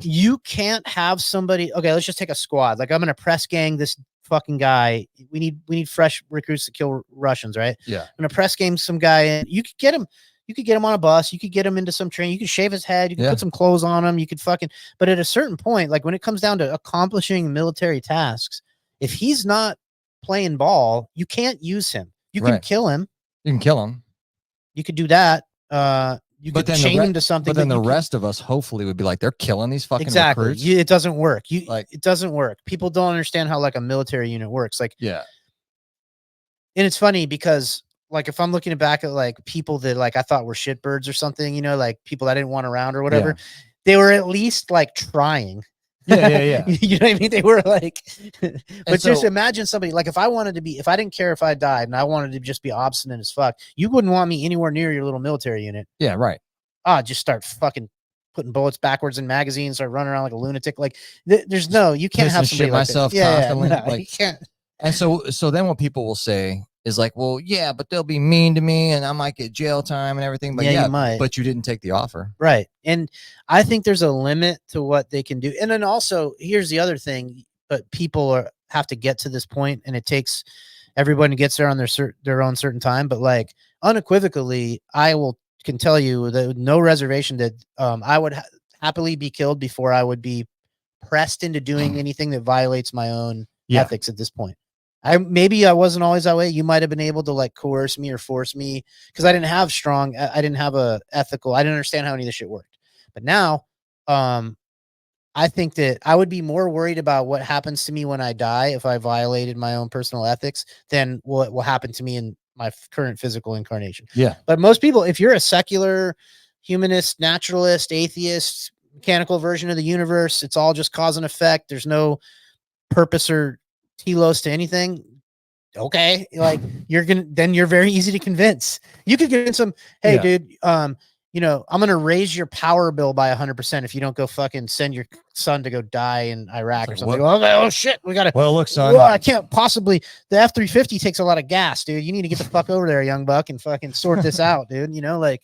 you can't have somebody. Okay, let's just take a squad. Like I'm gonna press gang this fucking guy. We need fresh recruits to kill Russians, right? Yeah. I'm gonna press gang some guy in. You could get him. You could get him on a bus. You could get him into some training. You could shave his head. You could put some clothes on him. You could but at a certain point, like when it comes down to accomplishing military tasks, if he's not playing ball, you can't use him. You can kill him. You can kill him. You could do that. You could chain him to something. But then the rest of us hopefully would be like, they're killing these fucking recruits. It doesn't work. It doesn't work. People don't understand how like a military unit works. Like, yeah. And it's funny because like if I'm looking back at like people that like I thought were shitbirds or something, you know, like people I didn't want around or whatever, they were at least like trying. Yeah. You know what I mean? They were like, but just imagine somebody like if I didn't care if I died and I wanted to just be obstinate as fuck, you wouldn't want me anywhere near your little military unit. Yeah, right. Just start fucking putting bullets backwards in magazines or running around like a lunatic. Like there's no, you can't have somebody like myself that. constantly. No, like, you can't. And so then what people will say is like, well, yeah, but they'll be mean to me and I might get jail time and everything. But you might. But you didn't take the offer. Right. And I think there's a limit to what they can do. And then also here's the other thing, but people have to get to this point and it takes everyone gets there on their own certain time. But like unequivocally, I can tell you that no reservation that I would happily be killed before I would be pressed into doing anything that violates my own ethics at this point. Maybe I wasn't always that way. You might have been able to like coerce me or force me because I didn't have a ethical. I didn't understand how any of this shit worked. But now, I think that I would be more worried about what happens to me when I die if I violated my own personal ethics than what will happen to me in my current physical incarnation. Yeah. But most people, if you're a secular, humanist, naturalist, atheist, mechanical version of the universe, it's all just cause and effect. There's no purpose or telos to anything. Okay, like you're very easy to convince. You could get some, hey dude, you know, I'm gonna raise your power bill by 100% if you don't go fucking send your son to go die in Iraq or something. Oh shit, we gotta. Well, look, son, I can't possibly. The F-350 takes a lot of gas, dude. You need to get the fuck over there, young buck, and fucking sort this out, dude. You know, like,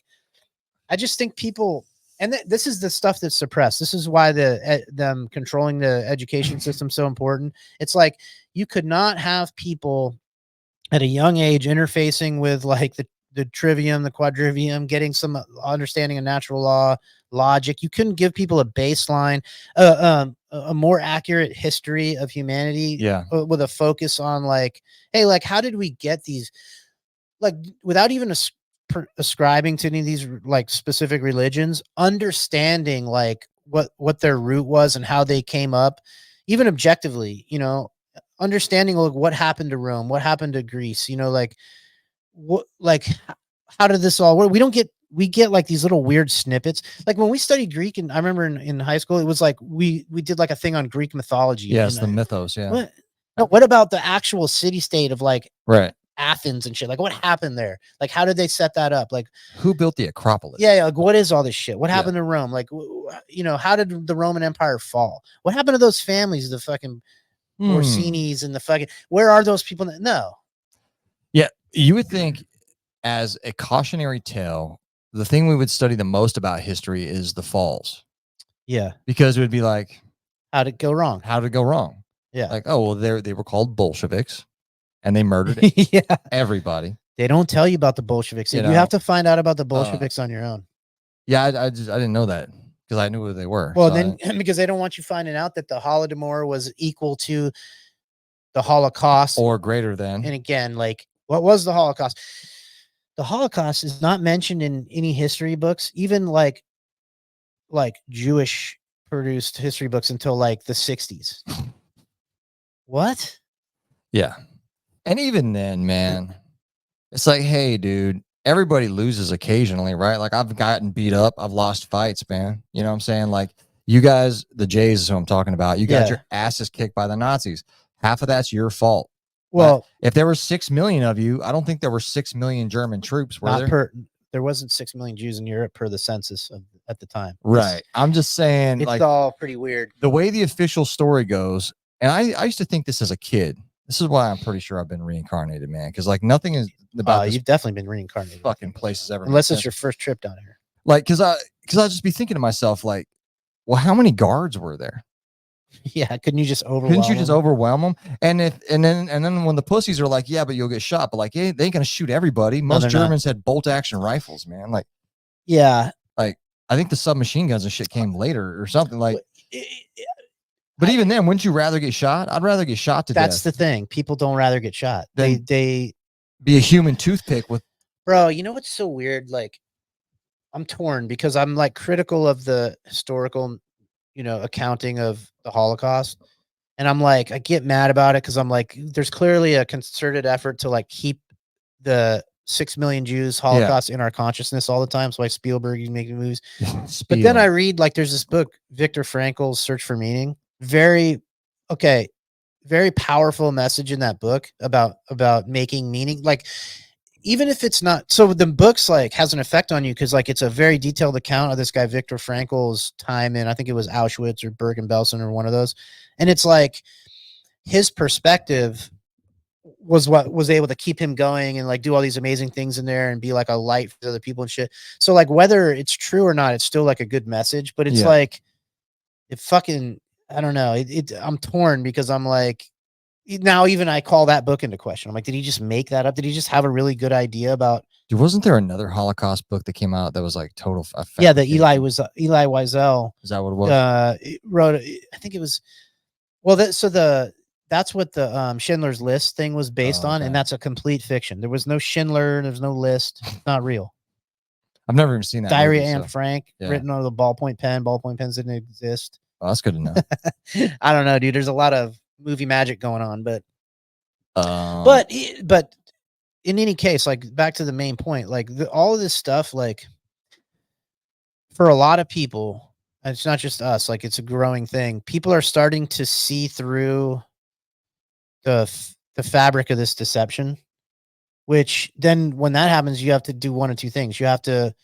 I just think people, and this is the stuff that's suppressed. This is why them controlling the education system so important. It's like you could not have people at a young age interfacing with like the trivium, the quadrivium, getting some understanding of natural law, logic. You couldn't give people a baseline, a more accurate history of humanity, with a focus on like, hey, like how did we get these, like without even ascribing to any of these like specific religions, understanding like what their root was and how they came up, even objectively, you know, understanding like what happened to Rome, what happened to Greece, you know, like what, like how did this all work? We get like these little weird snippets. Like when we studied Greek, and I remember in high school, it was like we did like a thing on Greek mythology. Yes, the mythos. Yeah. What about the actual city state of like Athens and shit? Like what happened there? Like how did they set that up? Like who built the Acropolis? Yeah, like what is all this shit? What happened to Rome? Like, you know, how did the Roman Empire fall? What happened to those families, the fucking Orsinis and the fucking, where are those people? No. Yeah, you would think as a cautionary tale, the thing we would study the most about history is the falls. Yeah. Because it would be like, how'd it go wrong? How did it go wrong? Yeah. Like, oh, well, they were called Bolsheviks and they murdered everybody. They don't tell you about the Bolsheviks. You have to find out about the Bolsheviks on your own. Yeah, I didn't know that because I knew who they were. Well, then because they don't want you finding out that the Holodomor was equal to the Holocaust or greater than. And again, like what was the Holocaust? The Holocaust is not mentioned in any history books, even like Jewish produced history books until like the 60s. What? Yeah. And even then, man, it's like, hey, dude, everybody loses occasionally, right? Like I've gotten beat up. I've lost fights, man. You know what I'm saying? Like you guys, the Jays is who I'm talking about. You got your asses kicked by the Nazis. Half of that's your fault. Well, if there were 6 million of you, I don't think there were 6 million German troops. There wasn't 6 million Jews in Europe per the census at the time. Right. I'm just saying, it's like, all pretty weird. The way the official story goes, And I used to think this as a kid. This is why I'm pretty sure I've been reincarnated, man. Because like nothing is about you've definitely been reincarnated. Fucking places ever. Unless it's your first trip down here. Like, because I'll just be thinking to myself, like, well, how many guards were there? Yeah, couldn't you just overwhelm them? And then when the pussies are like, yeah, but you'll get shot, but like, yeah, they ain't gonna shoot everybody. Most Germans had bolt action rifles, man. Like, yeah, like I think the submachine guns and shit came later or something. Like, but even then, wouldn't you rather get shot? I'd rather get shot to death. That's the thing. People don't rather get shot. They be a human toothpick with. Bro, you know what's so weird? Like, I'm torn because I'm like critical of the historical, accounting of the Holocaust. And I'm like, I get mad about it because I'm like, there's clearly a concerted effort to like keep the 6 million Jews Holocaust in our consciousness all the time. So why Spielberg is making movies. But then I read like there's this book, Viktor Frankl's Search for Meaning. Very powerful message in that book about making meaning. Like, even if it's not, so the book's like has an effect on you because like it's a very detailed account of this guy Viktor Frankl's time in, I think it was Auschwitz or Bergen-Belsen or one of those, and it's like his perspective was what was able to keep him going and like do all these amazing things in there and be like a light for other people and shit. So like whether it's true or not, it's still like a good message, but it's like it fucking, I don't know. I'm torn because I'm like, now even I call that book into question. I'm like, did he just make that up? Did he just have a really good idea about? Dude, wasn't there another Holocaust book that came out that was like total? Yeah, the Eli Wiesel. Is that what it was? Wrote. I think it was. Well, that's what the Schindler's List thing was based on, and that's a complete fiction. There was no Schindler. There's no list. It's not real. I've never even seen that. Diary of Anne Frank, written on the ballpoint pen. Ballpoint pens didn't exist. Oh, that's good to know. I don't know, dude. There's a lot of movie magic going on, but in any case, like back to the main point, like all of this stuff, like for a lot of people, and it's not just us, like it's a growing thing. People are starting to see through the fabric of this deception, which then when that happens, you have to do one of two things. You have to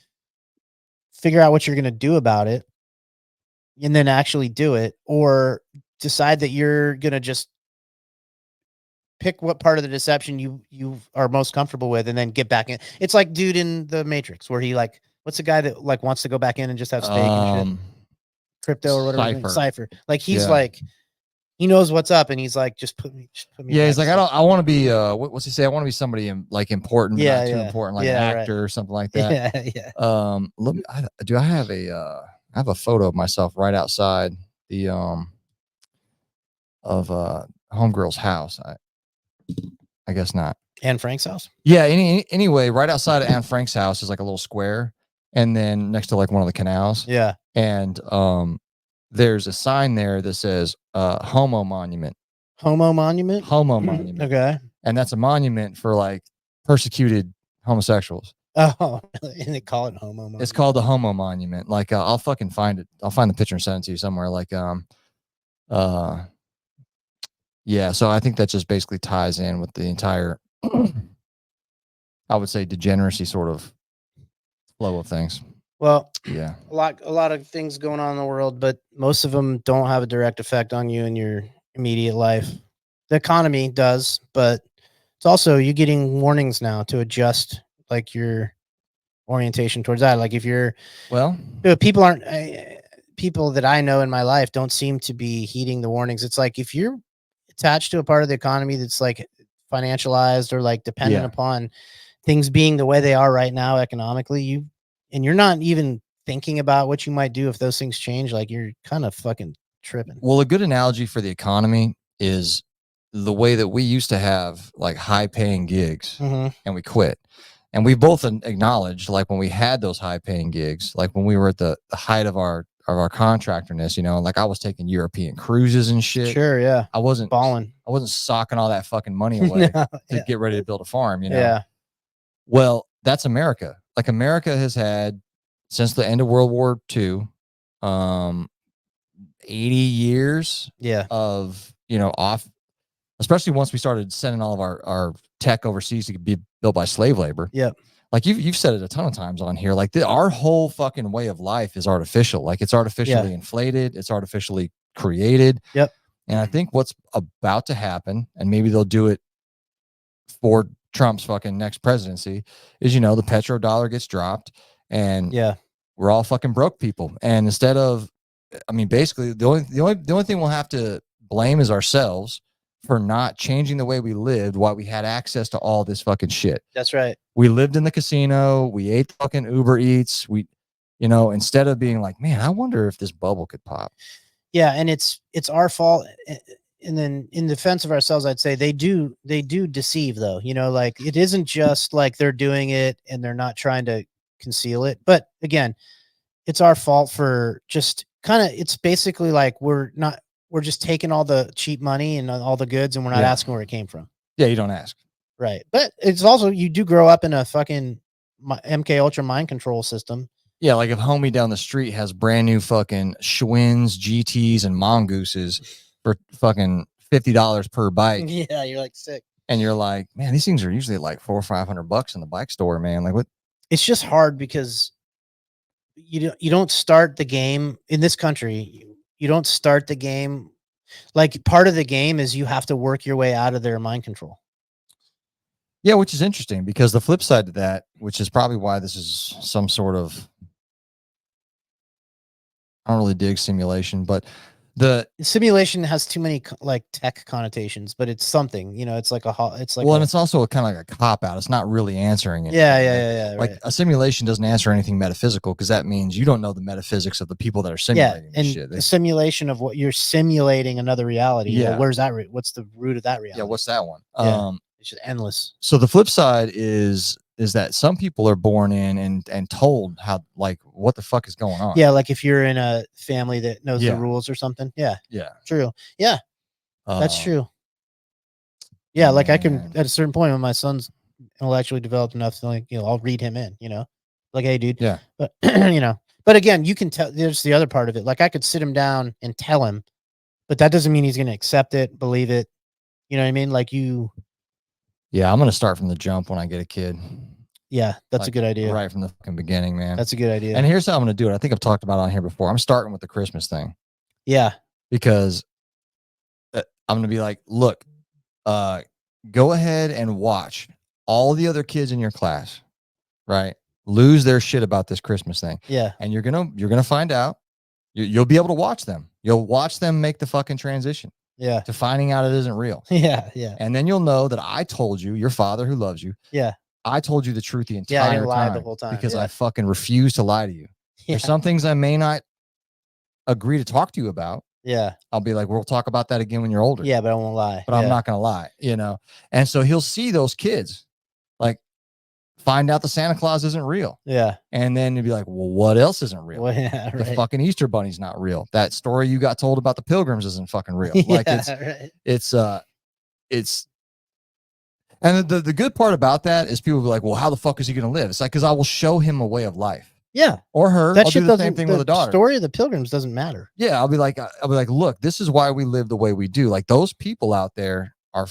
figure out what you're going to do about it and then actually do it, or decide that you're going to just pick what part of the deception you are most comfortable with and then get back in. It's like dude in the Matrix where he like, what's the guy that like wants to go back in and just have steak and shit? Crypto or whatever. Cypher. Like he's like, he knows what's up and he's like, just put me. Yeah. He's like, I want to be, what's he say? I want to be somebody like important, but not too important, like an actor or something like that. Yeah. Look, I have a photo of myself right outside the, of homegirl's house. I guess not. Anne Frank's house? Yeah, anyway, right outside of Anne Frank's house is like a little square, and then next to like one of the canals. Yeah. And there's a sign there that says homo monument. Homo monument? Homo monument. Okay. And that's a monument for like persecuted homosexuals. Oh, and they call it homo monument. It's called the homo monument. Like I'll fucking find it. I'll find the picture and send it to you somewhere. Like yeah, so I think that just basically ties in with the entire, I would say, degeneracy sort of flow of things. Well, yeah, a lot of things going on in the world, but most of them don't have a direct effect on you in your immediate life. The economy does, but it's also you getting warnings now to adjust like your orientation towards that. Like if you're people that I know in my life don't seem to be heeding the warnings. It's like if you're attached to a part of the economy that's like financialized or like dependent upon things being the way they are right now economically, you're not even thinking about what you might do if those things change, like you're kind of fucking tripping. Well, a good analogy for the economy is the way that we used to have like high paying gigs and we quit. And we both acknowledged like when we had those high paying gigs, like when we were at the height of our contractorness, like I was taking European cruises and shit. Sure, yeah. I wasn't balling. I wasn't socking all that fucking money away to get ready to build a farm, Yeah. Well, that's America. Like America has had since the end of World War II, 80 years of, off, especially once we started sending all of our tech overseas to be built by slave labor. Yep. Like you've said it a ton of times on here, like our whole fucking way of life is artificial. Like it's artificially inflated. It's artificially created. Yep. And I think what's about to happen, and maybe they'll do it for Trump's fucking next presidency, is, you know, the petrodollar gets dropped and we're all fucking broke people. And instead of, I mean, basically the only thing we'll have to blame is ourselves for not changing the way we lived while we had access to all this fucking shit. That's right. We lived in the casino. We ate fucking Uber Eats. We, you know, instead of being like, man, I wonder if this bubble could pop. Yeah, and it's our fault. And then in defense of ourselves, I'd say they do deceive, though. You know, like, it isn't just like they're doing it and they're not trying to conceal it. But again, it's our fault for just kind of, it's basically like we're just taking all the cheap money and all the goods and we're not asking where it came from. Yeah, you don't ask. Right. But it's also, you do grow up in a fucking MK Ultra mind control system. Yeah, like if homie down the street has brand new fucking Schwinn's, GTs, and mongooses for fucking $50 per bike. Yeah, you're like sick. And you're like, man, these things are usually like $400 or $500 in the bike store, man. Like, what? It's just hard because you don't start the game in this country. You don't start the game. Like, part of the game is you have to work your way out of their mind control. Yeah, which is interesting because the flip side to that, which is probably why this is some sort of, I don't really dig simulation, but the simulation has too many like tech connotations, but it's something, you know, it's like well, and it's also kind of like a cop out. It's not really answering it. Yeah. Like, right. a simulation doesn't answer anything metaphysical because that means you don't know the metaphysics of the people that are simulating and this shit. The simulation of what you're simulating another reality. Yeah. Well, where's that? What's the root of that reality? Yeah, what's that one? Yeah. It's just endless. So the flip side is that some people are born in and told how, like, what the fuck is going on. Yeah, like if you're in a family that knows the rules or something. Yeah. True. Yeah. That's true. Yeah, like I can, at a certain point when my son's intellectually developed enough to, like, you know, I'll read him in, you know, like, hey, dude. Yeah. But you know, but again, you can tell, there's the other part of it. Like, I could sit him down and tell him, but that doesn't mean he's going to accept it, believe it. You know what I mean? Like, yeah, I'm going to start from the jump when I get a kid. Yeah, that's a good idea. Right from the fucking beginning, man. That's a good idea. And here's how I'm going to do it. I think I've talked about it on here before. I'm starting with the Christmas thing. Yeah. Because I'm going to be like, look, go ahead and watch all the other kids in your class, right, lose their shit about this Christmas thing. Yeah. And you're gonna find out. You'll be able to watch them. You'll watch them make the fucking transition. Yeah. To finding out it isn't real. Yeah. And then you'll know that I told you, your father who loves you. Yeah. I told you the truth the entire I didn't lie time the whole time because I fucking refuse to lie to you. There's some things I may not agree to talk to you about. Yeah. I'll be like, we'll talk about that again when you're older. Yeah, but I won't lie. But I'm not going to lie, you know? And so he'll see those kids, like, find out the Santa Claus isn't real. Yeah. And then he'll be like, well, what else isn't real? Well, yeah, The right. fucking Easter Bunny's not real. That story you got told about the Pilgrims isn't fucking real. Like, it's and the good part about that is people will be like, well, how the fuck is he going to live? It's like, because I will show him a way of life. Yeah. Or her. That I'll shit do the same thing with a daughter. The story of the Pilgrims doesn't matter. Yeah. I'll be like, look, this is why we live the way we do. Like, those people out there are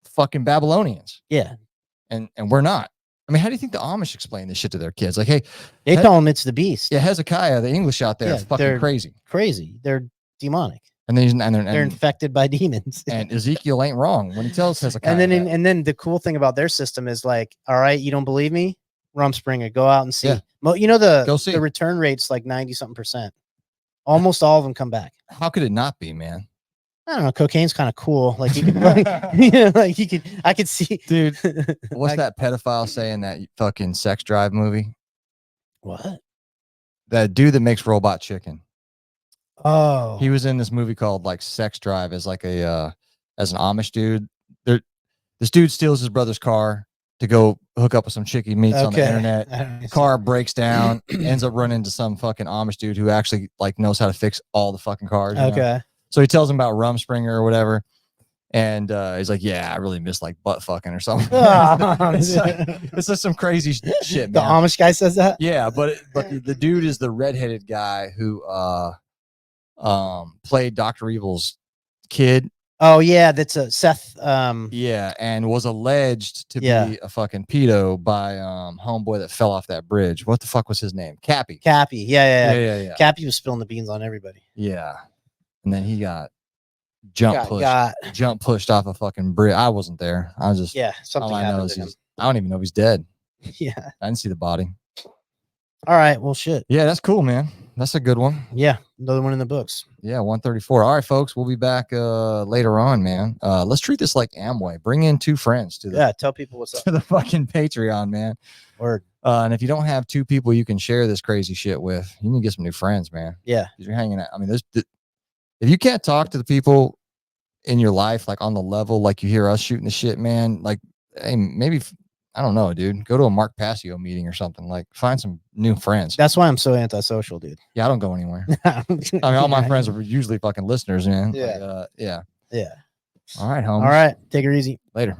fucking Babylonians. Yeah. And we're not. I mean, how do you think the Amish explain this shit to their kids? Like, hey, they tell them it's the beast. Yeah. Hezekiah, the English out there, is fucking crazy. Crazy. They're demonic. And they're infected by demons. And Ezekiel ain't wrong when he tells Hezekiah. And then the cool thing about their system is, like, all right, you don't believe me? Rumspringer, go out and see. Yeah. You know, Go see. the return rate's like 90-something%. Almost all of them come back. How could it not be, man? I don't know. Cocaine's kind of cool. Like, you could, like, you know, like I could see, dude. What's that pedophile say in that fucking Sex Drive movie? What? That dude that makes robot chicken. Oh, he was in this movie called like Sex Drive as like a as an Amish dude. This dude steals his brother's car to go hook up with some chick he meets on the internet. Car breaks down, ends up running into some fucking Amish dude who actually like knows how to fix all the fucking cars. You know? So he tells him about Rumspringer or whatever. And he's like, yeah, I really miss like butt fucking or something. It's just some crazy shit, man. The Amish guy says that? Yeah, but the dude is the redheaded guy who played Dr. Evil's kid. Oh yeah, that's a Seth. Yeah, and was alleged to be a fucking pedo by homeboy that fell off that bridge. What the fuck was his name? Cappy. Yeah. Yeah. Cappy was spilling the beans on everybody. Yeah, and then he got jump pushed off a fucking bridge. I wasn't there. I was just something all I know happened is to him. I don't even know if he's dead. Yeah. I didn't see the body. All right. Well, shit. Yeah, that's cool, man. That's a good one. Yeah. Another one in the books. Yeah, 134. All right, folks. We'll be back later on, man. Let's treat this like Amway. Bring in 2 friends to the tell people what's up. to the fucking Patreon, man. Word. And if you don't have 2 people you can share this crazy shit with, you need to get some new friends, man. Yeah. You're hanging out. I mean, if you can't talk to the people in your life, like on the level, like you hear us shooting the shit, man, like, hey, maybe, I don't know, dude, go to a Mark Passio meeting or something, like find some new friends. That's why I'm so antisocial, dude. Yeah. I don't go anywhere. I mean, all my friends are usually fucking listeners, man. Yeah. Like, yeah. Yeah. All right, homies. All right. Take it easy. Later.